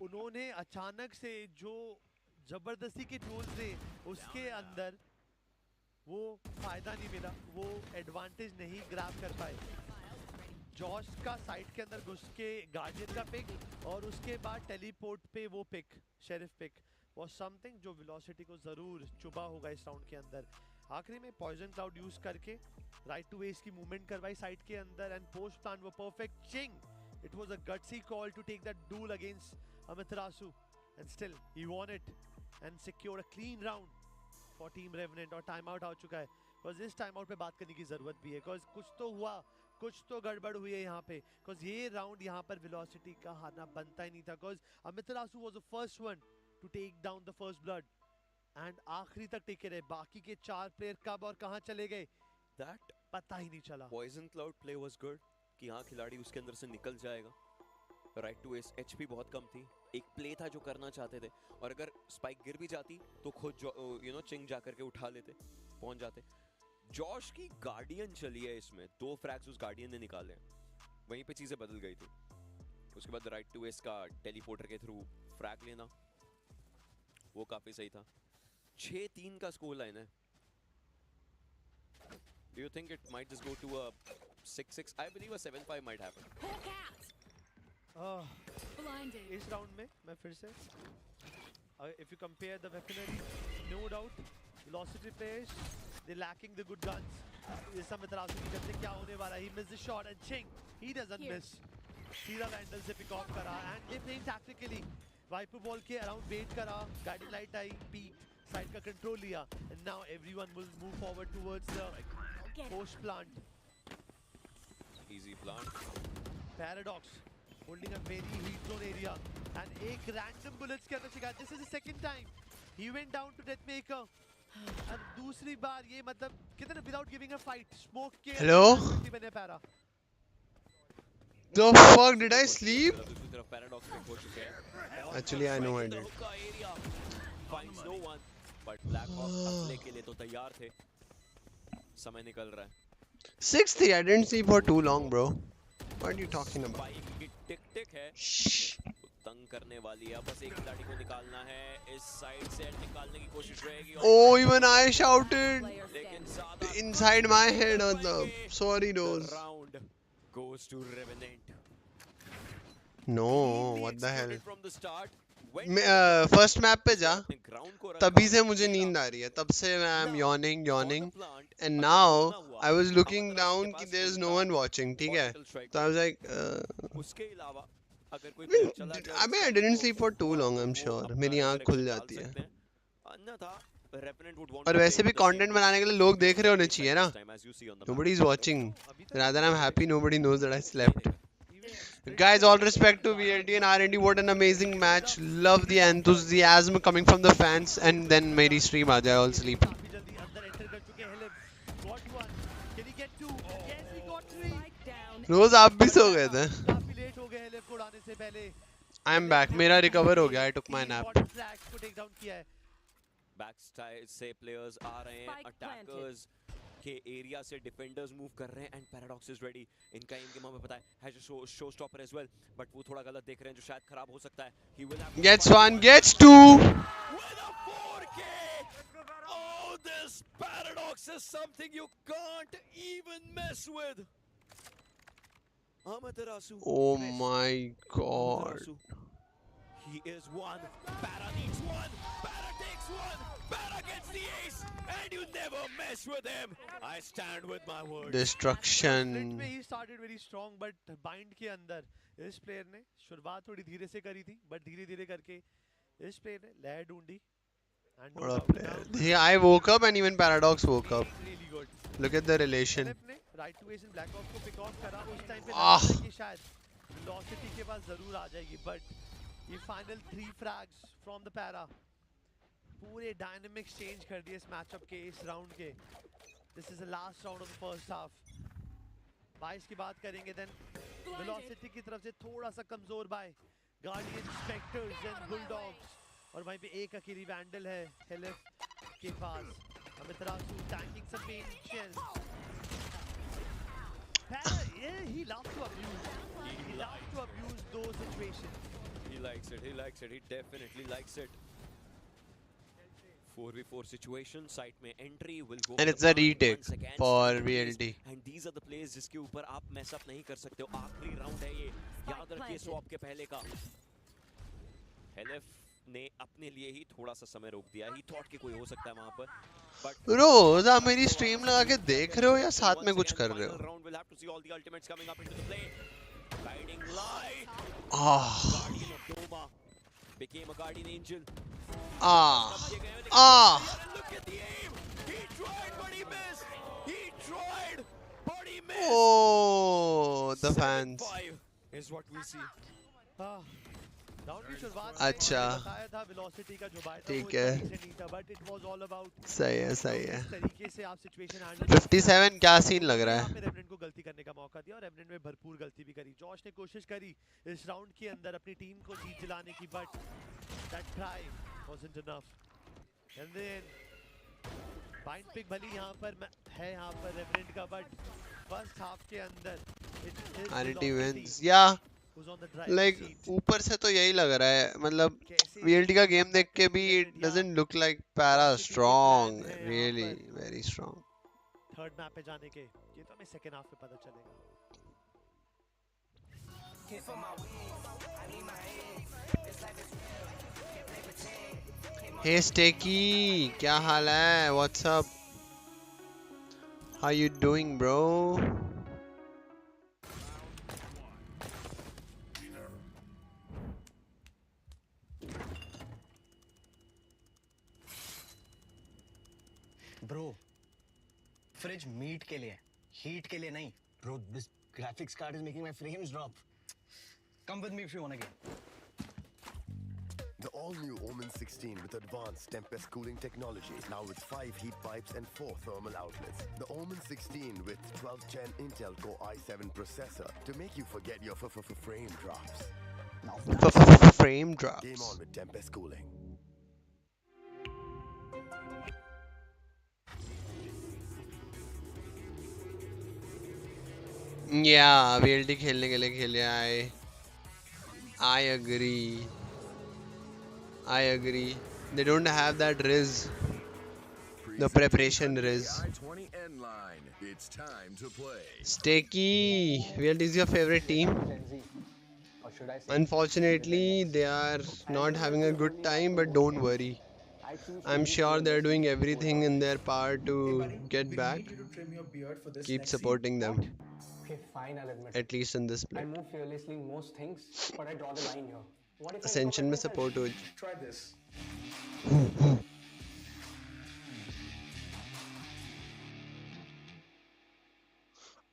उन्होंने अचानक से जो जबरदस्ती के टूल्स थे उसके अंदर वो फायदा नहीं मिला, वो एडवांटेज नहीं ग्रैब कर पाए। जॉश का साइड के अंदर घुस के गार्डियन का पिक और उसके बाद टेलीपोर्ट पे वो pick sheriff pick was something जो वेलोसिटी को जरूर चुभा होगा इस राउंड के अंदर। आखिरी में पॉइजन क्लाउड यूज करके राइट टू वेस्ट की मूवमेंट करवाई साइड के अंदर एंड पोस्ट प्लान वो परफेक्ट चिंग। It was a gutsy call to take that duel against अमितरासु and still he won it and secured a clean round for team Revenant. और time out आ चुका है बिकॉज इस टाइम आउट पे बात करने की जरूरत भी है बिकॉज कुछ तो हुआ, कुछ तो गड़बड़ हुई है यहाँ पे बिकॉज ये राउंड यहाँ पर वेलोसिटी का हारना बनता ही नहीं था बिकॉज अमितरासु was the first one to take down the first blood and आखिरी तक टिके रहे। बाकी के 4 प्लेयर कब और कहाँ चले गए That पता ही नहीं चला। poison cloud play was good कि हाँ खिलाड़ी उसके अंदर से निकल जाएगा। राइट टू एस HP बहुत कम थी, एक प्ले था जो करना चाहते थे और अगर स्पाइक गिर भी जाती तो खुद चिंग जाकर के उठा लेते, पहुंच जाते। जॉश की गार्डियन चली है इसमें, 2 फ्रैग्स उस गार्डियन ने निकाले हैं, वहीं पे चीजें बदल गई थी। उसके बाद राइट टू एस का टेलीपोर्टर के थ्रू फ्रैग लेना वो काफी सही था। 6-3 का स्कोर लाइन है। Do you think it might just go to a 6-6? I believe a 7-5 might happen. Hawk out. Blinded. इस राउंड में मैं फिर से if you compare the weaponry, no doubt velocity players they lacking the good guns. इस समय तराजू की जब से क्या होने वाला है? He missed the shot and Ching he doesn't miss. सीधा वैंडल से पिक ऑफ करा and they playing tactically. Viper ball के अराउंड वेट करा, गाइडेड लाइट आई, पीक साइड का कंट्रोल लिया and now everyone will move forward towards the post plant. Easy plant. Paradox holding a very heat zone area and एक random bullets के अंदर शिकार। This is the second time he went down to Deathmaker and दूसरी बार ये मतलब कितने without giving a fight smoke के Hello? बने para. The fuck, did I sleep? दूसरी तरफ पैराडॉक्स पे हो चुके हैं। Actually, I know I did. Finds no one, but Black Hawk हमले के लिए तो तैयार थे। समय निकल रहा है। 6-3, I didn't sleep for too long, bro. What are you talking about? Spike की टिक है, Shh. तंग करने वाली है। बस एक खिलाड़ी को निकालना है, इस साइड से निकालने की कोशिश रहेगी। Oh, even I shouted लेकिन ज़्यादा inside my head. Sorry, The those. round goes to Revenant. No, Cleanly what the hell? executed from the start. Went for the plant. First map पे जा, अपने ground को रखा, तभी से मुझे खेला। नींद आ रही है, तब से I am Now, yawning for the yawning plant, and अगर now होना हुआ, I was looking अमरतरासू के down कि पास there is no उनका one watching, ठीक है? vertical strike So I was था। like उसके अलावा अगर कोई player चला जाए I और mean I side didn't को sleep for too हुआ, long, तो I'm वो sure. अपना मेरी आँख खुल resurrection डाल जाती है. सकते हैं। अन्यथा Revenant would want और to वैसे play भी with the same content push. बनाने के लिए लोग देख रहे होने Same चाहिए side ना. this time, as you see on the map. Nobody is watching. अभी तक Rather I'm happy nobody knows that I slept. Even split Guys, के all अंदर respect to ज़्यादा VLT and नहीं RNT. What an amazing match. Love the enthusiasm coming from the fans. And then मेरी stream आ जाए all sleepy. काफी जल्दी अंदर enter कर चुके हैं हेलिप got one can he get to yes he got three Spike down. रोज आप भी सो गए थे. काफी लेट हो गए हेलिप को उड़ाने से पहले I am back. मेरा recover हो गया. I took my nap. Flags को टेक डाउन किया है Backside से players आ रहे हैं, Spike planted. attackers के एरिया से डिफेंडर्स मूव कर रहे हैं एंड पैराडॉक्स इज रेडी. इनका एम गेम हमें पता है show stopper as well, but वो थोड़ा गलत देख रहे हैं जो शायद खराब हो सकता है. He will have to Gets fight one, one gets with two. a 4K. Oh, this paradox is something you can't even mess with. Amaterasu. Oh my god. Amaterasu. He is one. Para needs one. Para takes one. Para gets the ace. And you never mess with him. I stand with my word. Split Destruction. में he started very strong but bind के अंदर इस player ने शुरुआत थोड़ी धीरे से करी थी बट धीरे धीरे करके इस प्लेयर ने लय ढूंढी and What a player. See, I woke up and even Paradox woke up. Really good Look at the relation. Philip ने राइट टू एस इन ब्लैक ऑप्स को पिक ऑफ करा उस टाइम पे आह। लगा था कि शायद वेलोसिटी के पास जरूर आ जाएगी बट ये फाइनल 3 फ्रैग्स फ्रॉम द पैरा पूरे डायनामिक्स चेंज कर दिए इस मैचअप के इस राउंड के. This is the last round of the first half. 22 की बात करेंगे देन वेलोसिटी की तरफ से थोड़ा सा कमजोर by guardian specters and bulldogs और वहीं पे एक अकेली वैंडल है हेलिफ के पास. Amaterasu tanking some pain shells. Yeah, he loves to abuse. He loves to abuse those situations. He likes it. He likes it. He definitely likes it. 4v4 situation. Site में entry will go. And for it's a the plant retake once again. for Second place. VLT. And these are the plays जिसके ऊपर आप mess up नहीं कर सकते हो. आखिरी round है ये. याद रखिए swap के पहले का. हेलिफ ने अपने लिए ही थोड़ा सा समय रोक दिया. He thought कि कोई हो सकता है वहाँ पर. But रोज आप मेरी स्ट्रीम लगा के देख रहे हो या साथ में कुछ कर रहे हो? round will have to see all the ultimates coming up into the play. Guiding light. Ah, Guardian of Doma became a guardian angel. ah, ये गए हैं, ah. लेकिन look at the aim. He tried but he missed. He tried but he missed. Oh, the fans. 7-5 is what we see. Round की शुरुआत अच्छा। बताया था velocity का जो बाय था ठीक वो है। इतनी से नहीं था but it was all about सही है, सही है. किस तरीके से आप सिचुएशन हैंडल 57 क्या सीन लग रहा है? रेमिनेंट को गलती करने का मौका दिया और रेमिनेंट में भरपूर गलती भी करी. जॉश ने कोशिश करी इस राउंड के अंदर अपनी टीम को जीत दिलाने की but that try wasn't enough. And then bind pick भली यहां पर है यहां पर रेमिनेंट का बट फर्स्ट हाफ के अंदर it RNT wins. Yeah, on the like ऊपर से तो यही लग रहा है. मतलब VLT का गेम देख के भी it doesn't look like Para strong. Really, very strong. Third map पे जाने के ये तो हमें सेकंड हाफ में पता चलेगा. Hey Stakey, क्या हाल है? What's up? How you doing, bro? Bro fridge meat के लिए हीट के लिए नहीं. Bro this graphics card is making my frames drop. Come with me if you want again. The all-new OMEN 16 with advanced Tempest cooling technology, now with 5 heat pipes and 4 thermal outlets. The OMEN 16 with 1210 Intel Core i7 processor to make you forget your frame drops. Frame drops. Game on with Tempest cooling. Yeah, VLT खेलने के लिए खेले आए. I agree. I agree. They don't have that Riz. The preparation Riz. I-20N line. It's time to play. Stakey, VLT is your favorite team? Or should I say Unfortunately, they are not having a good time, but don't worry. I choose to I'm move sure they're fearlessly doing through it everything all. in their power Hey, to buddy, get we back. need you to trim your beard for this Keep next scene. supporting What? them, Okay, fine, I'll admit it. at least in this I split. move fearlessly in most things, but I draw the line here. What if I need to Ascension cut में myself? support हो. Try this.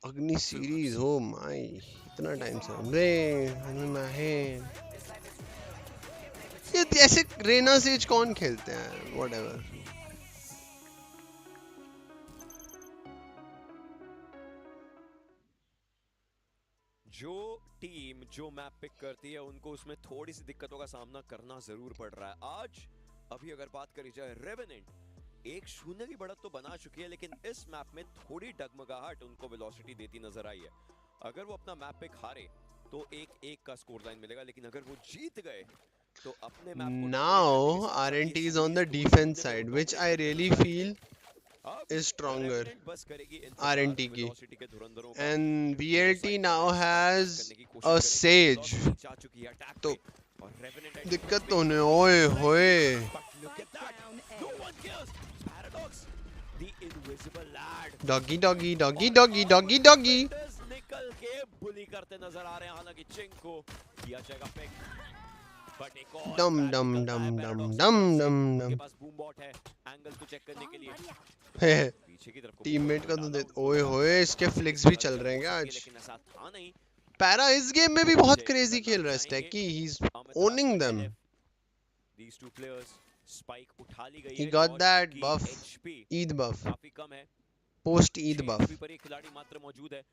अग्नि series हो my इतना time से brain my hand. ये ऐसे Raina says कौन खेलते हैं? व्हाटएवर. जो टीम जो मैप पिक करती है उनको उसमें थोड़ी सी दिक्कतों का सामना करना जरूर पड़ रहा है आज. अभी अगर बात करी जाए रेवेनेंट 1-0 की बढ़त तो बना चुकी है, लेकिन इस मैप में थोड़ी डगमगाहट उनको वेलोसिटी देती नजर आई है. अगर वो अपना मैप पिक हारे तो 1-1 का स्कोर लाइन मिलेगा, लेकिन अगर वो जीत गए तो अपने मैप को Now RNT is on the defense side, which I really feel is stronger. RNT की. And VLT now has a Sage. तो दिक्कत तो नहीं. ओए होए. Doggy doggy doggy doggy doggy doggy. निकल के बुली करते नजर आ रहे हैं. हालांकि चिंग को किया जाएगा pick. Dum dum dum dum dum dum dum. Pass boom bot है एंगल को चेक करने के लिए. पीछे की तरफ टीममेट का तो दे. ओए होए इसके फ्लिक्स भी चल रहे हैं क्या आज? लेकिन ऐसा था नहीं. पैरा इस गेम में भी बहुत क्रेजी खेल रहा है. Stacky he is owning them. These two players spike उठा ली गई है. He got that की buff. HP Eid buff. काफी कम है. Post Eid buff. HP पर एक खिलाड़ी मात्र मौजूद है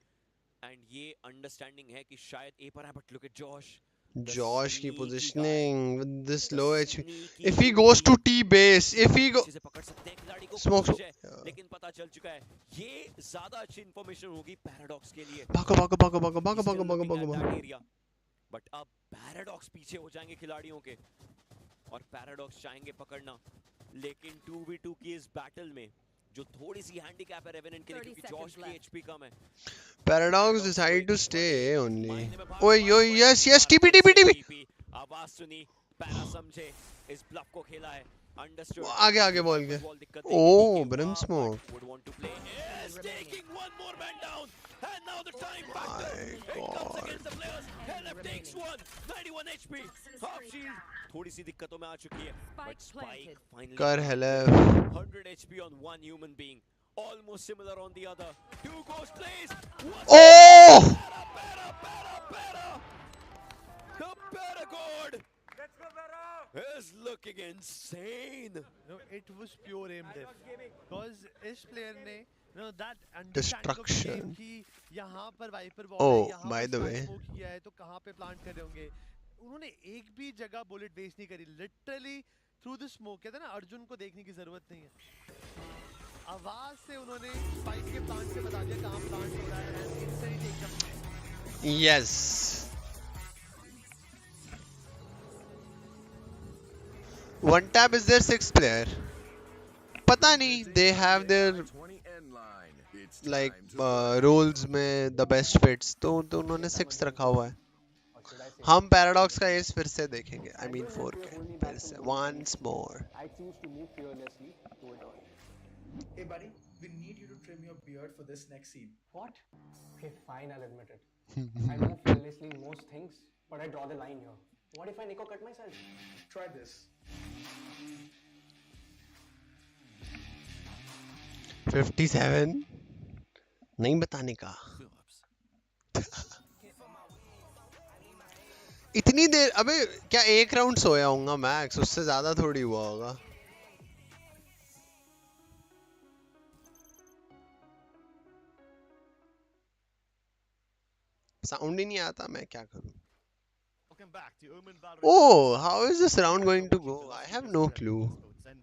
एंड ये अंडरस्टैंडिंग है कि शायद ए पर है. But look at Josh. Josh की positioning with this low HP. If he goes to T base, if he go पकड़ सकते हैं खिलाड़ी को. smoke. लेकिन पता चल चुका है ये ज्यादा अच्छी इंफॉर्मेशन होगी पैराडॉक्स के लिए. भागो भागो भागो भागो भागो भागो भागो भागो भागो. बट अब पैराडॉक्स पीछे हो जाएंगे खिलाड़ियों के और पैराडॉक्स चाहेंगे पकड़ना. लेकिन 2v2 की इस बैटल में जो थोड़ी सी हैंडीकैप है रेवेनेंट के लिए क्योंकि जॉश की एचपी कम है. Paradox decided to stay only. Oh yo yes yes TP TP TP. आवाज सुनी. पैरा समझे इस ब्लफ को खेला है. Understood. आगे आगे बॉल के. Oh brim smoke. Would want to play. Is taking one more man down. And now the time My factor. It comes God. against the players. LF takes one. 91 HP. Half shield. थोड़ी सी दिक्कतों में आ चुकी है. But Spike finally. कर हेले. 100 HP on one human being. Almost similar on the other. Two ghost plays. Oh! Para. The Paragod is looking insane. No, it was pure aim diff. Because इस player ने that Destruction. कि यहाँ पर wiper ball Oh, है, यहाँ by पर the star way. Smoke किया है तो कहाँ पे प्लांट कर रहे होंगे. उन्होंने एक भी जगह बुलेट वेस्ट नहीं करी. Literally through the smoke. कहते हैं ना अर्जुन को देखने की जरूरत नहीं है. आवाज से उन्होंने स्पाइक के प्लांट से बता दिया कहाँ प्लांट हो रहा है. and instantly take them. Yes. One tap is their sixth player. पता नहीं. They have their 20 end line. It's like time to roles में the best fits. तो उन्होंने sixth रखा हुआ है. हम पैराडॉक्स का एस फिर से देखेंगे. I mean 4K फिर से once more. I choose to move fearlessly through it all. Hey, buddy, we need you to trim your beard for this next scene. What? Okay, fine, I'll admit it. I move fearlessly in most things, but I draw the line here. What if I Nico cut myself? Try this. 57 नहीं बताने का. इतनी देर. अबे क्या एक round सोया होऊंगा max. उससे ज्यादा थोड़ी हुआ होगा. साउंड ही नहीं आता. मैं क्या करूं. Welcome back to OMEN Valorant. Oh, how is this round going to go? I have no clue. And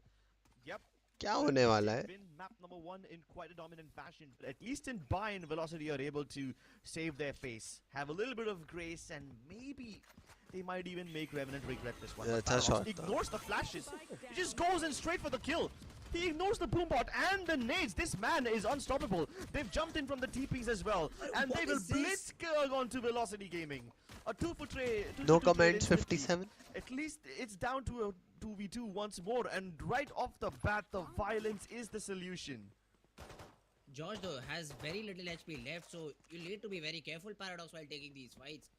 yep, क्या होने वाला है? win map number 1 in quite a dominant fashion. But at least in buy and velocity are able to save their face, have a little bit of grace, and maybe they might even make Revenant regret this one. Yeah, But अच्छा Paradox shot था. ignores the flashes. He just goes in straight for the kill. He ignores the boombot and the nades. This man is unstoppable. They've jumped in from the TPs as well. And What they will is this? blitzkrieg onto Velocity Gaming. A 2-for trade. No comments, 57. At least it's down to a 2v2 once more. And right off the bat, the violence is the solution. Josh though has very little HP left, so you need to be very careful, Paradox, while taking these fights.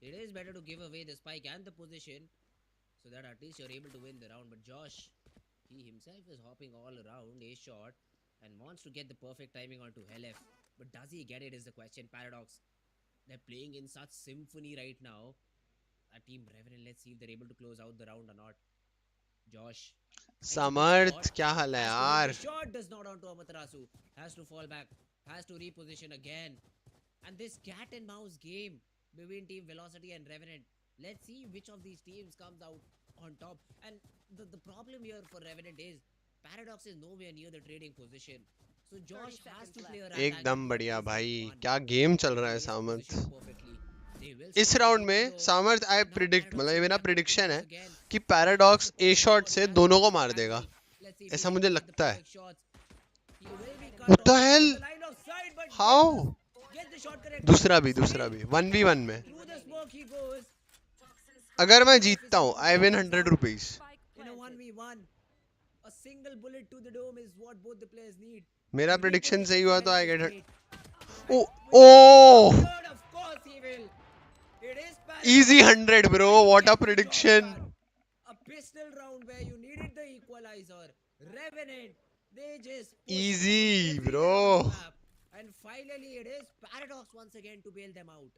It is better to give away the spike and the position, so that at least you're able to win the round. But Josh, he himself is hopping all around a shot and wants to get the perfect timing onto Helef. But does he get it is the question, Paradox. They're playing in such symphony right now. That team Revenant, let's see if they're able to close out the round or not. Josh. Samarth, क्या हाल है यार? Shot does not onto Amaterasu. Has to fall back. Has to reposition again. And this cat and mouse game between Team Velocity and Revenant. Let's see which of these teams comes out on top. And the problem here for Revenant is Paradox is nowhere near the trading position. So Josh has to play around. एकदम बढ़िया भाई, क्या game चल रहा है सामर्थ. इस round में सामर्थ आई प्रिडिक्ट, मतलब ये मेरा प्रिडिक्शन है कि पैराडॉक्स ए शॉट से दोनों को मार देगा, ऐसा मुझे लगता है. What the hell? How? दूसरा भी 1v1 में अगर मैं जीतता हूँ I win 100 rupees. In a 1v1, a single bullet to the dome is what both the players need. मेरा प्रिडिक्शन सही हुआ तो I get it. Oh! Of course he will. It is Easy 100, bro. What a prediction. A pistol round where you needed the equalizer. Revenant, they just Easy, bro. and finally it is Paradox once again to bail them out.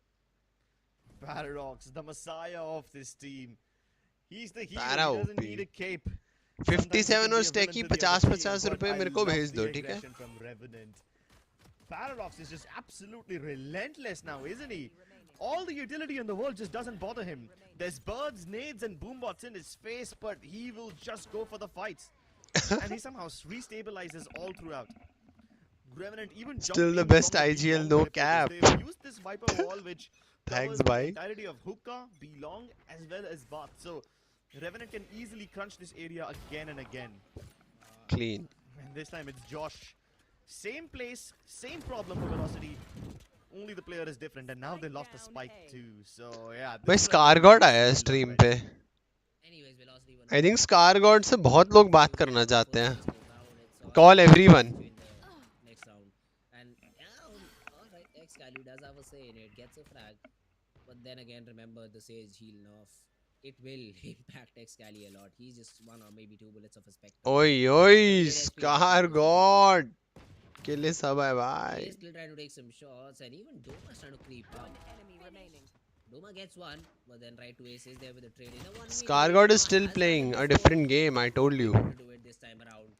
Paradox, the messiah of this team. He's the hero. Para He doesn't OP. need a cape. 57 और Stacey 50-50 रुपए मेरे को भेज दो, ठीक है? Paradox is just absolutely relentless now, isn't he? All the utility in the world just doesn't bother him. There's birds, nades, and boombots in his face, but he will just go for the fights. And he somehow restabilizes all throughout. Revenant even Still the best IGL, no cap. They've used this Viper wall, which Thanks, covers the bye. entirety of Hookah, Belong, as well as Bath. So Revenant can easily crunch this area again and again. Clean. And this time it's Josh. Same place, same problem for Velocity. Only the player is different, and now they lost the spike too. So yeah. भाई scar God आया है stream पे. Anyways, Velocity won. I think scar God से बहुत लोग बात करना चाहते हैं. Call everyone. Next round. And alright, Excalibur does have a say in it, gets a frag. But then again, remember the Sage heal nerf. It will impact Excalibur a lot. He's just one or maybe two bullets of a spectre. Oi, scar God. Kill is सब है He भाई. is still trying to take some shots, and even Doma's trying to creep up. Doma gets one, but then right to ace is there with the trade in a 1v2. Scar God is still playing a different game, I told you. To do it this time around.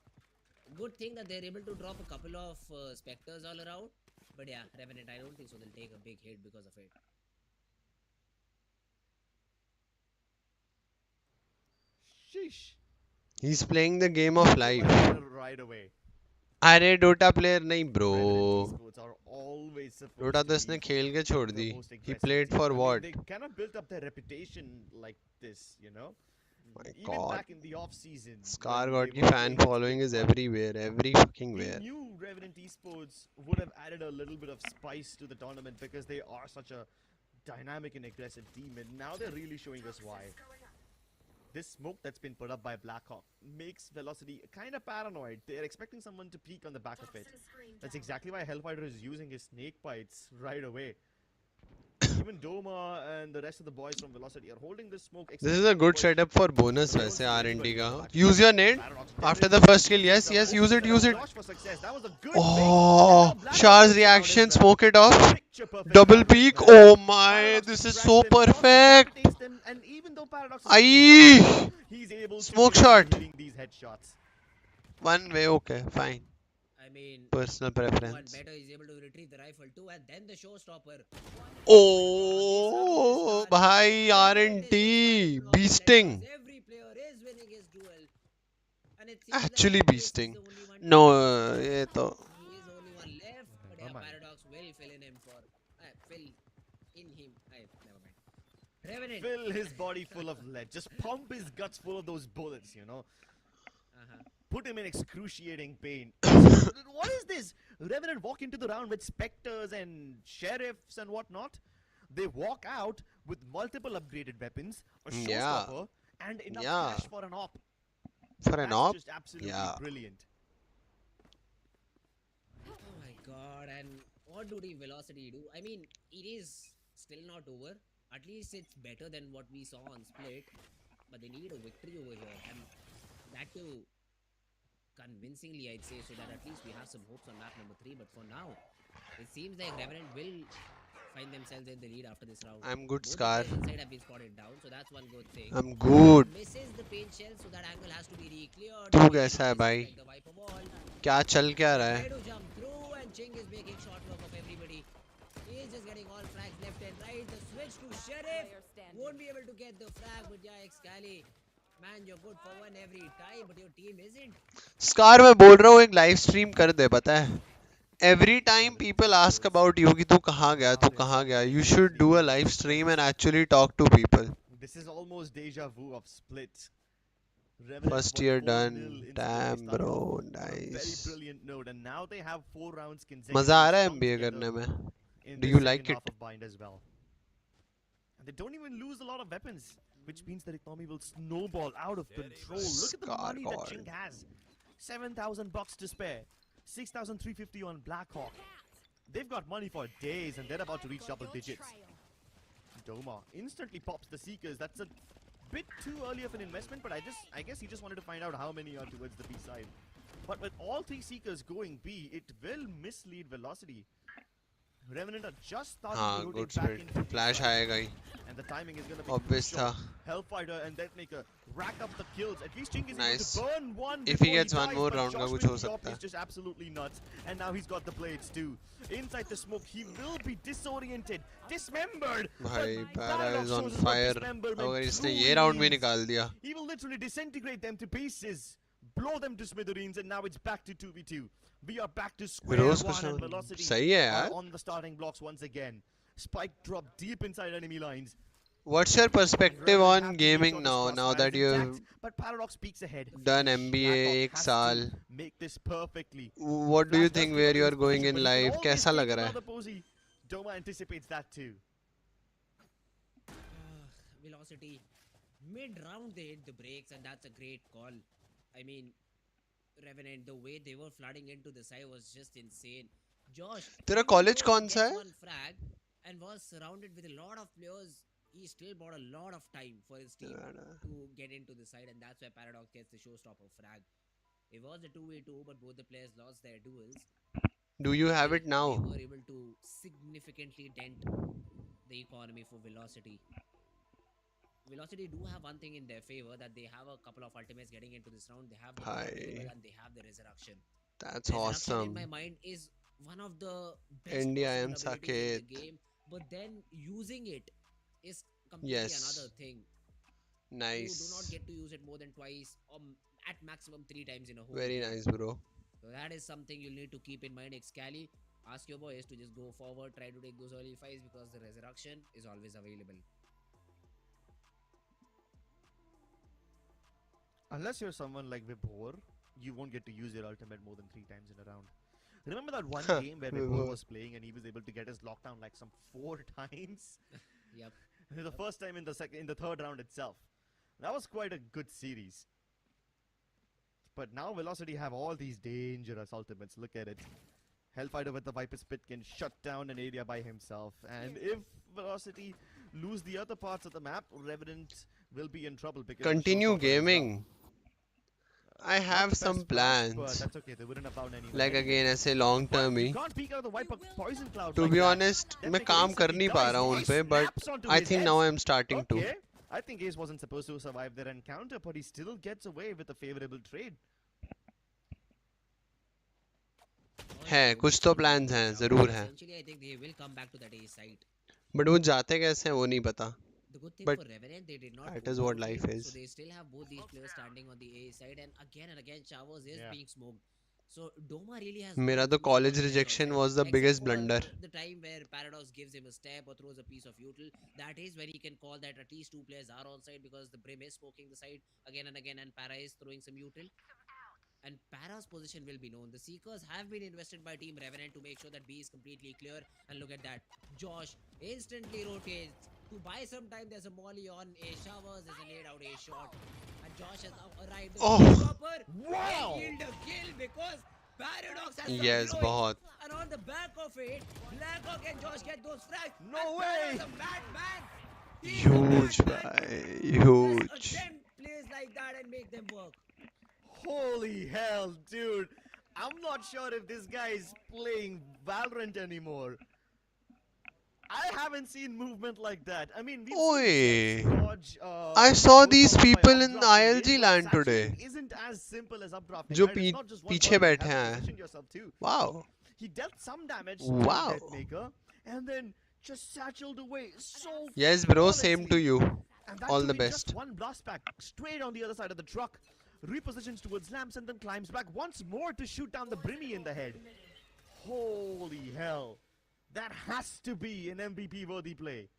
Good thing that they're able to drop a couple of specters all around. But yeah, Revenant, I don't think so. They'll take a big hit because of it. Sheesh. He's playing the game of life. Right away. अरे Dota player नहीं bro. Esports are always supposed Dota to तो इसने be खेल के छोड़ the the. most He aggressive played team. for I mean, what? they cannot build up their reputation like this, you know. My Even God. back in the off season. Scar when God they की were fan playing following big is fun, everywhere, every fucking we where. knew Revenant Esports would have added a little bit of spice to the tournament because they are such a dynamic and aggressive team, and now they're really showing us why. This smoke that's been put up by Blackhawk makes Velocity kind of paranoid. They're expecting someone to peek on the back of it. That's exactly why Hellfighter is using his snake bites right away. Even Doma and the rest of the boys from Velocity are holding this smoke. This is a good setup for bonus वैसे RNT का. Use your nade after the first kill. Yes, yes, use it, use it. Oh, Shah's reaction, smoke it off. Double peek. Oh my, this is so perfect. Aye. Smoke shot. One way, okay, fine. I mean, Personal one preference. better is able to retrieve the rifle too, and then the showstopper. Oh, bhai, RNT. Beasting. Every player is winning his duel. And it seems Actually like Ace is beasting. the only one No, left. ये तो. He is the only one left, but yeah, Paradox will fill in him for fill in him. Never mind. Revenant. Fill his body full of lead. Just pump his guts full of those bullets, you know. put him in excruciating pain. What is this? Revenant walk into the round with specters and sheriffs and whatnot. They walk out with multiple upgraded weapons, a Yeah. showstopper, and enough Yeah. cash for an op. For an That's op? just absolutely Yeah. brilliant. Oh my god, and what do the velocity do? I mean, it is still not over. At least it's better than what we saw on Split. But they need a victory over here. And that too convincingly, I'd say, so that at least we have some hopes on map number 3. But for now, it seems like Revenant will find themselves in the lead after this round. I'm good, Both the Scar. players inside have been spotted down, so that's one good thing. I'm good. Misses the paint shell, so that angle has to be re-cleared. तू कैसा है भाई? Like the Viper wall. क्या चल क्या रहा Try है? to jump through, and Ching is making short work of everybody. He's just getting all frags left and right. The switch to Sheriff. Won't be able to get the frag, but yeah, Excali. Man, you're good for one every time, but your team isn't. Scar मैं बोल रहा हूँ एक live stream कर दे पता है? Every time people ask about you कि तू कहाँ गया, तू कहाँ गया, you should do a live stream and actually talk to people. This is almost deja vu of Split. First year done. Damn bro, nice. Very brilliant note, and now they have 4 rounds consecutively. मजा आ रहा है strung MBA together करने में. in Do the you second like half it? of Bind as well. And they don't even lose a lot of weapons, which means that economy will snowball out of control. Look at the Scar money that God. Ching has. $7,000 to spare. 6,350 on Blackhawk. They've got money for days, and they're about to reach double digits. Doma instantly pops the Seekers. That's a bit too early of an investment, but I guess he just wanted to find out how many are towards the B side. But with all 3 Seekers going B, it will mislead Velocity. Revenant are just starting to हाँ, rotate good back split. into B Flash side. आएगा ही. And the timing is going to be Obvious crucial. था. Hellfighter and Deathmaker rack up the kills. At least Ching is Nice. able to burn one If he before gets one dies, more but round का Josh कुछ with हो the op सकता है. is just absolutely nuts. And now he's got the blades too. Inside the smoke, he will be disoriented, dismembered. भाई But Para Paradox is on shows us what fire. dismemberment अगर इसने truly ये round भी means. निकाल दिया. He will literally disintegrate them to pieces, blow them to smithereens, and now it's back to 2v2. We are back to square Rose one, कुछ and Velocity सही है are यार. on the starting blocks once again. Spike drop deep inside enemy lines. What's your perspective Revenant on have to make gaming sure this now? Now crossfire that is you've intact, but Paradox peeks ahead. done MBA Blackhawk एक has साल, to make this perfectly. what do you Flash does think give where away you are his going position, in but he can life? always कैसा take लग रहा है? another posy. Doma anticipates that too. Velocity. Mid-round they hit the brakes, and that's a great call. I mean, Revenant, the way they were flooding into the side was just insane. Josh, तेरा even college though he कौन सा gets है? one frag and was surrounded with a lot of players, he still bought a lot of time for his team to get into the side, and that's where Paradox gets the showstopper frag. It was a 2v2, but both the players lost their duels. Do you have it They now? were able to significantly dent the economy for Velocity. Velocity do have one thing in their favor, that they have a couple of ultimates getting into this round. They have the Bhai. available, and they have the resurrection. That's Resurrection in awesome. my mind is one of the best India possible and abilities in Saket. the game, but then using it is completely Yes. another thing. You do not Nice. get to use it more than twice, or at maximum 3 times in a whole Very game. nice, bro. So that is something you'll need to keep in mind. Excali, ask your boys to just go forward, try to take those early fights, because the resurrection is always available. Unless you're someone like Vibhor, you won't get to use your ultimate more than 3 times in a round. Remember that one game where Vibhor Vibhor. was playing and he was able to get his lockdown like some 4 times? Yep. The first time in the third round itself. That was quite a good series. But now Velocity have all these dangerous ultimates. Look at it. Hellfighter with the Viper Spit can shut down an area by himself. And if Velocity lose the other parts of the map, Revenant will be in trouble because of Continue Showstopper as well. gaming. I Not have the some best plans, but plans. that's okay. They wouldn't have found any. Like again ऐसे long term You he. can't peek out the Viper poison cloud To like be that. honest, That मैं make काम it कर instantly नहीं पा dies. रहा हूँ He उन पे, but snaps onto I his think head. now I'm starting to. Okay. I think Ace wasn't supposed to survive their encounter, but he still gets away with a favorable trade. है कुछ तो plans हैं, जरूर हैं. Essentially, I think they will come back to that A site. But वो जाते कैसे हैं वो नहीं पता. The good thing But for Revenant, they did not that go is what for life it, is. so they still have both these players standing on the A side, and again, Chavos is Yeah. being smoked. So Doma really has. मेरा no तो choice college but to play rejection outside, was the except biggest for blunder. The time where Paradox gives him a step or throws a piece of util, that is when he can call that at least 2 players are on side, because the Brim is smoking the side again and again, and Para is throwing some util. and Para's position will be known. The Seekers have been invested by Team Revenant to make sure that B is completely clear. And look at that. Josh instantly rotates. To buy some time, there's a molly on A showers, there's a laid out A shot. And Josh has now arrived. Oh. Wow! They killed a kill because Paradox has some Yes, heroics. बहुत. And on the back of it, Blackhawk and Josh get those frags. No and way! Paradox, a madman. He's a Huge, madman. bhai. Huge. Let's attempt plays like that and make them work. Holy hell, dude. I'm not sure if this guy is playing Valorant anymore. I haven't seen movement like that. I mean, we've Oi. seen dodge, I saw both these followed by people in updrafting. ILG But land satchel today. isn't as simple as updrafting, जो right? It's not just one पीछे button, you बैठे have to हैं. position yourself too. Wow. He dealt some damage to Wow. Deathmaker and then just satcheled away so Yes, bro. Same to flawlessly. you. And that All too the in best. Just one blast pack straight on the other side of the truck. Repositions towards lamps and then climbs back once more to shoot down the Brimmy in the head. Holy hell. That has to be an MVP worthy play.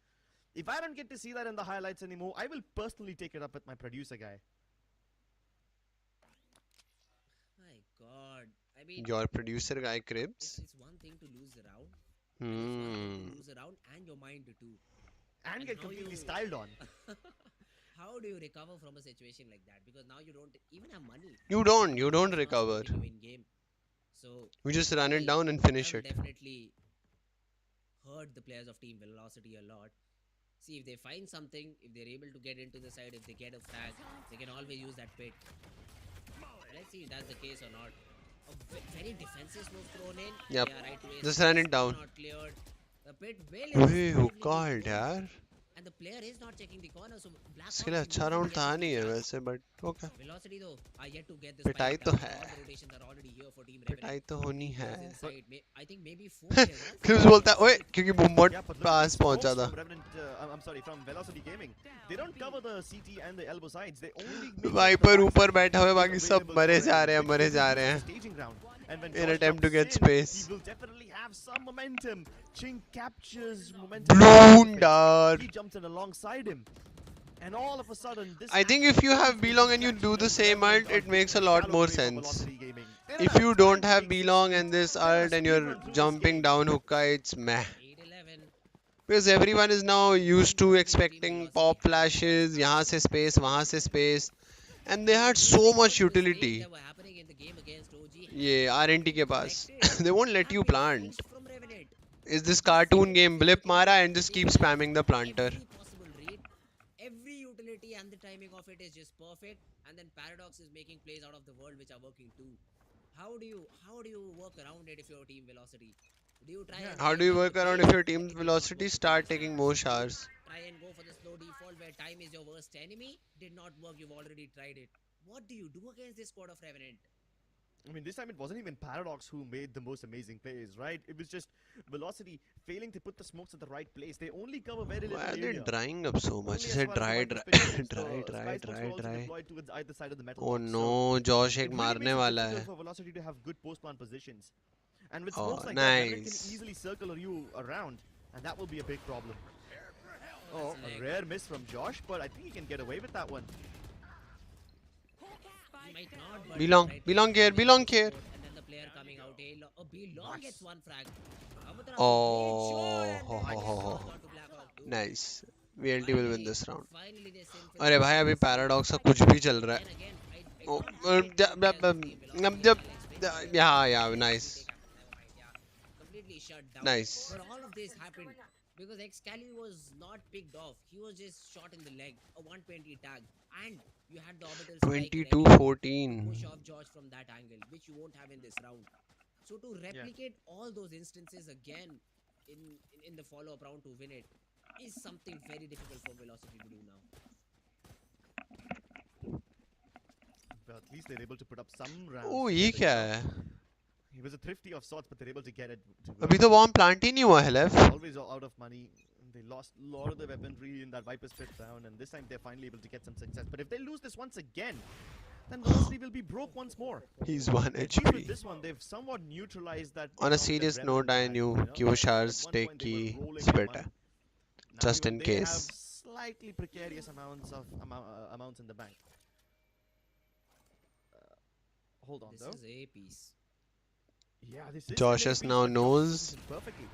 If I don't get to see that in the highlights anymore, I will personally take it up with my producer guy. My God. I mean, Your producer guy it's, Cribs. it's one thing to lose a round. It's one thing Hmm. to lose a round and your mind too. And And get how completely you- styled on. How do you recover from a situation like that? Because now you don't even have money. You don't Lost recover. money to win game. So You just run it hey, down and finish that it. will definitely hurt the players of Team Velocity a lot. See, if they find something, if they're able to get into the side, if they get a frag, they can always use that pit. Let's see if that's the case or not. A very defensive move thrown in. Yep. Yeah, right away. Just run it down. Not cleared. The pit will Wait, definitely who be called, good. yaar? And the player is not checking the corner, so Black इसके लिए अच्छा round था नहीं है वैसे, but okay. Velocity though are yet to get this पिटाई spike तो down. है. All the rotations are already here for Team पिटाई Revenant. तो होनी है. Inside, I think maybe 4 players. huh? Cripps बोलता है, ओए, क्योंकि बूमबॉट Yeah, but look at pass these पहुंचा smokes था. from Revenant, I'm sorry, from Velocity Gaming. They don't cover the CT and the elbow sides. They only make it to the Viper backside, ऊपर बैठा हुआ है, which बाकी is सब available मरे for जा Revenant, रहे हैं, which मरे will जा be रहे the हैं. staging ground. And when In Josh attempt to jumps get in, space. he will definitely have some momentum. Ching captures momentum. Blunder. He jumps in alongside him. And all of a sudden, this I think if you have B-Long and you do the same ult, it makes a lot more sense. If you don't have B-Long and this ult and you're jumping down hookah, it's meh. 8-11. Because everyone is now used to expecting pop flashes, यहाँ से space, वहाँ से space. And they had so much utility. That were happening in the game against OG. ये RNT के पास. They won't let you plant. From Revenant. Is this cartoon game blip mara and just keep spamming the planter. Every possible read, every utility and the timing of it is just perfect. And then Paradox is making plays out of the world which are working too. How do you work around it if you're Team Velocity? Do you try? And How do you work around if your team's velocity start taking more showers? Try and go for the slow default where time is your worst enemy. Did not work. You've already tried it. What do you do against this squad of Revenant? I mean, this time it wasn't even Paradox who made the most amazing plays, right? It was just Velocity failing to put the smokes at the right place. They only cover very little Why are they area. drying up so much? Only He as said far as the dry, Viper's dry, pitch goes. dry, The dry, Sky Smokes were dry, also dry. deployed towards either side of the metal Oh box, no, Josh it एक really मारने makes it वाला difficult है. for Velocity to have good post-plant positions. And with Oh, smokes like that, Revenant nice. can easily circle you around, and that will be a big problem. Oh, That's a rare miss from Josh, but I think he can get away with that one. He might not, but Belong, right belong now, here, belong here. And then the player coming out. Belong gets one frag. Oh, ho, ho, ho, ho. Nice. VLT will win this round. अरे भाई अभी Paradox का कुछ भी चल रहा है. Oh, yeah, nice. Completely shut down. Nice. But all of this happened because Excali was not picked off. He was just shot in the leg, a 120 tag, and you had the orbital spike ready to 22-14. push off George from that angle, which you won't have in this round. So to replicate all those instances again in the follow-up round to win it is something very difficult for Velocity to do now. But at least they're able to put up some rounds. Oh, ये together. क्या है? He was a thrifty of sorts, but they're able to get it to अभी तो bomb plant ही नहीं हुआ है left. always out of money. They lost a lot of the weaponry in that Viper's pit down, and this time they're finally able to get some success. But if they lose this once again, then Velocity will be broke once more. He's 1 At least with HP. this one, they've somewhat neutralized that. On a amount that serious Revenant note, I had, knew you know? कि वो At showers one take point they की were rolling in spit है. money. Now Just even in they case. have slightly precarious amounts in the bank. Hold on, This though. is a piece. Yeah, this is Joshus now knows. perfectly.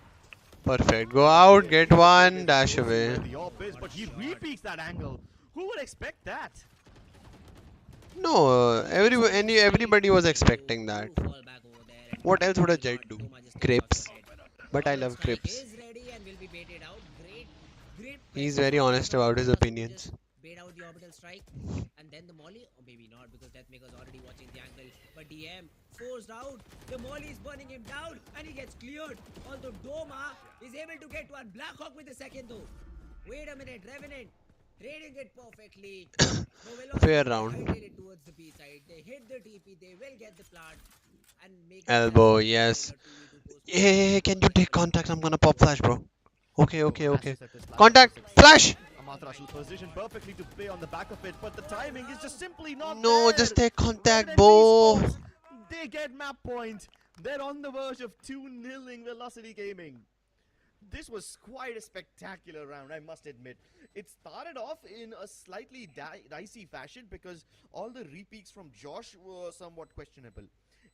Perfect. Go out, get one, dash away. Where the op is, but he repeats that angle. Who would expect that? No, everybody was expecting that. Fall back over there and What else would a maybe Jet not. do? Doma just takes off Crepes. your head. But I Orbital love strike crepes. is ready and will be baited out. Great He's presence very from honest Doma. about his Amaterasu to opinions. just bait out the orbital strike and then the molly, or maybe not because Deathmaker's already watching the angle. But DM forced out. The molly is burning him down and he gets cleared. Although Doma is able to get one. Blackhawk with the second though. Wait a minute, Revenant trading it perfectly. Fair round. Hightail it towards the B side. They hit the TP. They will get the plant and make the Elbow, chance yes. for Taylor to 2v2 post. Hey, can you take contact? I'm gonna pop flash, bro. Okay. Flashes at this last Contact! second. Flash! Amaterasu positioned perfectly to play on the back of it, but the timing is just simply not No, there. just take contact, Revenant bro. Esports, they get map point. They're on the verge of 2-0ing Velocity Gaming. This was quite a spectacular round, I must admit. It started off in a slightly dicey fashion because all the repeats from Josh were somewhat questionable.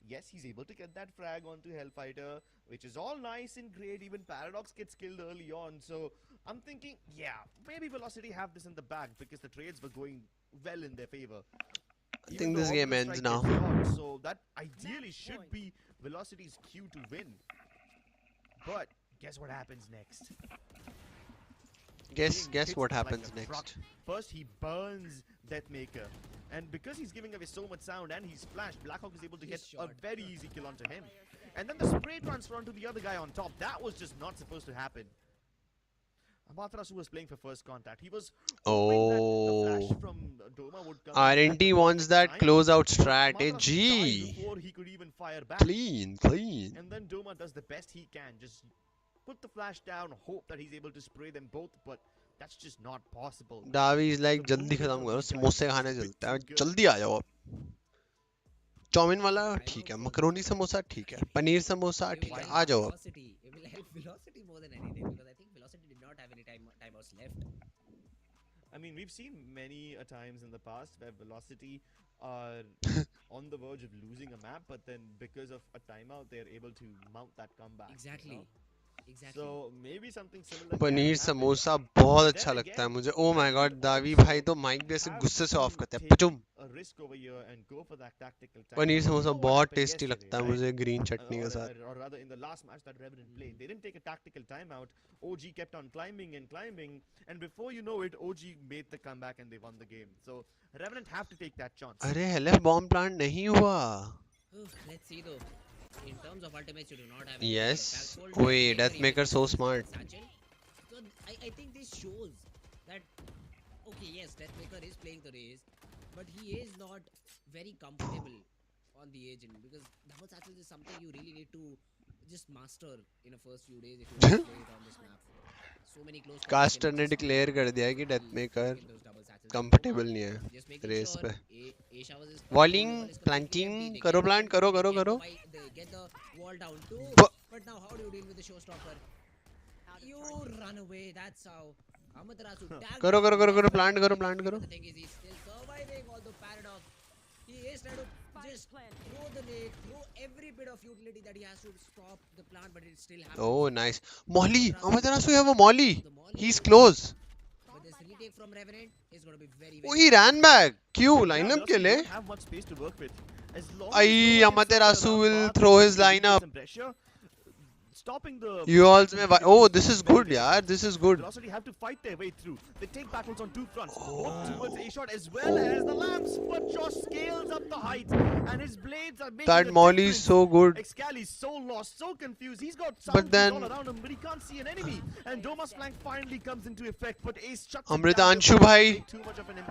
Yes, he's able to get that frag onto Hellfighter, which is all nice and great. Even Paradox gets killed early on. So I'm thinking, yeah, maybe Velocity have this in the bag because the trades were going well in their favor. I think this game ends now. So that ideally should be Velocity's cue to win. But guess what happens next? Guess what happens next. First, he burns Deathmaker. And because he's giving away so much sound and he's flashed, Blackhawk is able to get a very easy kill onto him. And then the spray transfer onto the other guy on top. That was just not supposed to happen. Amaterasu was playing for first contact. He was hoping that the flash from Doma would come. RNT wants that closeout strat. Amaterasu G. died before he could even fire back. Clean. And then Doma does the best he can. Just put the flash down, hope that he's able to spray them both, but that's just not possible. Davi is like, जल्दी खत्म करो, समोसे खाने चलते हैं, जल्दी आ जाओ अब. चाउमीन वाला ठीक है, मकरोनी समोसा ठीक है, पनीर समोसा ठीक है, आ जाओ अब. It will help Velocity more than anything because I think Velocity did not have any timeouts left. I mean, we've seen many times in the past where Velocity are on the verge of losing a map, but then because of a timeout, they're able to mount that comeback. Exactly. You know? Exactly. So maybe something similar. Paneer samosa बहुत अच्छा लगता है मुझे. Oh my god, दावी भाई तो mic भी ऐसे गुस्से से ऑफ करते हैं. पचुम. पनीर समोसा बहुत टेस्टी लगता है मुझे ग्रीन चटनी के साथ. Or rather, in the last match that Revenant played, they didn't take a tactical timeout. OG kept on climbing, and before you know it, OG made the comeback and they won the game. So Revenant have to take that chance. अरे LF bomb plant नहीं हुआ. Let's see though. In terms of ultimates, you do not have. Yes. Wait, Deathmaker so smart. So I think this shows that okay, yes, Deathmaker is playing the race, but he is not very comfortable on the agent because double satchel is something you really need to just master in the first few days if you want to play it on this map. So many close. Caster ने declare कर दिया है कि डेथमेकर comfortable नहीं है race पे. वॉलिंग planting करो plant करो. Get the wall down too. But now how do you deal with the showstopper? You run away. That's how. Amaterasu करो प्लांट करो. The thing is, he's still surviving. Although Paradox, he is trying to just throw the nade, throw every bit of utility that he has to stop the plant, but it still happens. Oh nice. Molly. Amaterasu have a Molly. He's close. But this retake from Revenant is going to be very. Oh, he ran back. क्यों lineup के लिए? Have much space to work with. As long Ay, Amaterasu will throw his lineup. Stopping the You also may. Oh, this is good, yaar. This is good. Velocity have to fight their way through. They take battles on two fronts, both towards A shot as well as the lamps. But Josh scales up the height, and his blades are making That Molly is so good. Excali is so lost, so confused. He's got But then all around him, but he can't see an enemy. And Doma's flank finally comes into effect, but Ace shuts Amrita Anshu bhai.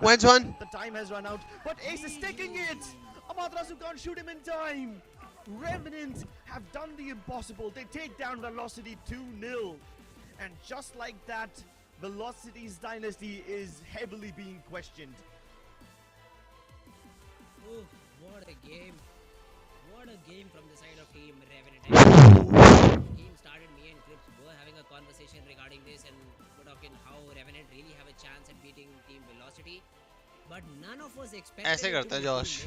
When's one? The time has run out, but Ace is taking it. Amaterasu can't shoot him in time. Revenant have done the impossible. They take down Velocity 2-0. And just like that, Velocity's dynasty is heavily being questioned. Oh, what a game. What a game from the side of Team Revenant. Team started, me and Crips were having a conversation regarding this and we're talking how Revenant really have a chance at beating Team Velocity. But none of us expected ऐसे करता है Josh.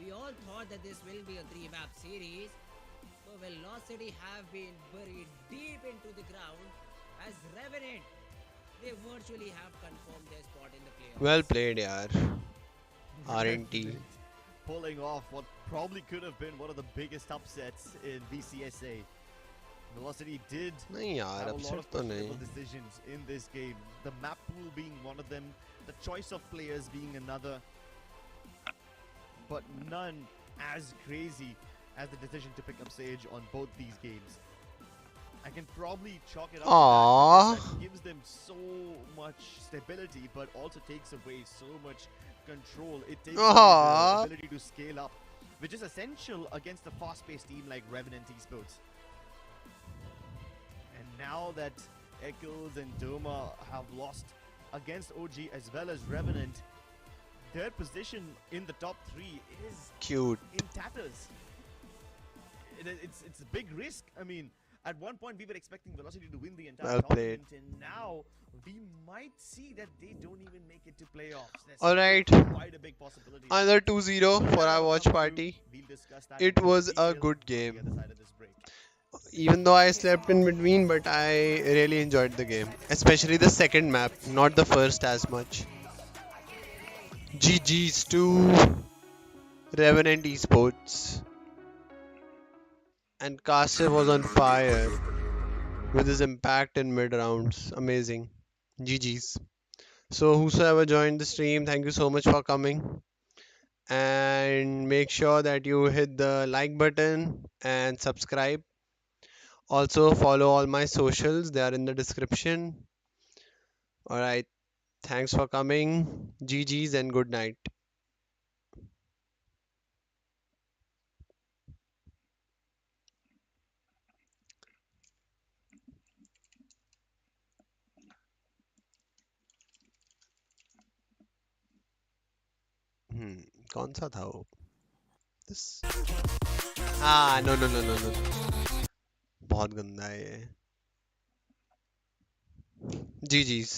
We all thought that this will be a 3-map series, but Velocity have been buried deep into the ground as Revenant. They virtually have confirmed their spot in the Well playoffs. played, yaar. RNT. Revenant pulling off what probably could have been one of the biggest upsets in VCSA. Velocity did नहीं यार, have a lot upset of तो questionable नहीं. decisions in this game. The map pool being one of them, the choice of players being another, but none as crazy as the decision to pick up Sage on both these games. I can probably chalk it up to that because that gives them so much stability, but also takes away so much control. It takes away the ability to scale up, which is essential against a fast-paced team like Revenant Esports. And now that Echoes and Doma have lost against OG as well as Revenant, their position in the top 3 is Cute. in tatters. It's a big risk. I mean, at one point we were expecting Velocity to win the entire Well played. tournament, and now we might see that they don't even make it to playoffs. That's Alright. quite a big possibility. Another 2-0 But for that our will watch come through. party. We'll discuss that It in more was a detail good on the other game. side of this break. Even though I slept in between, but I really enjoyed the game. Especially the second map, not the first as much. GG's to Revenant Esports. And Kasif was on fire with his impact in mid rounds. Amazing. GG's. So, whosoever joined the stream, thank you so much for coming. And make sure that you hit the like button and subscribe. Also, follow all my socials, they are in the description. Alright, thanks for coming. GG's and good night. कौन सा था वो? This. No, no, no, no, no. बहुत गंदा है ये. GG's.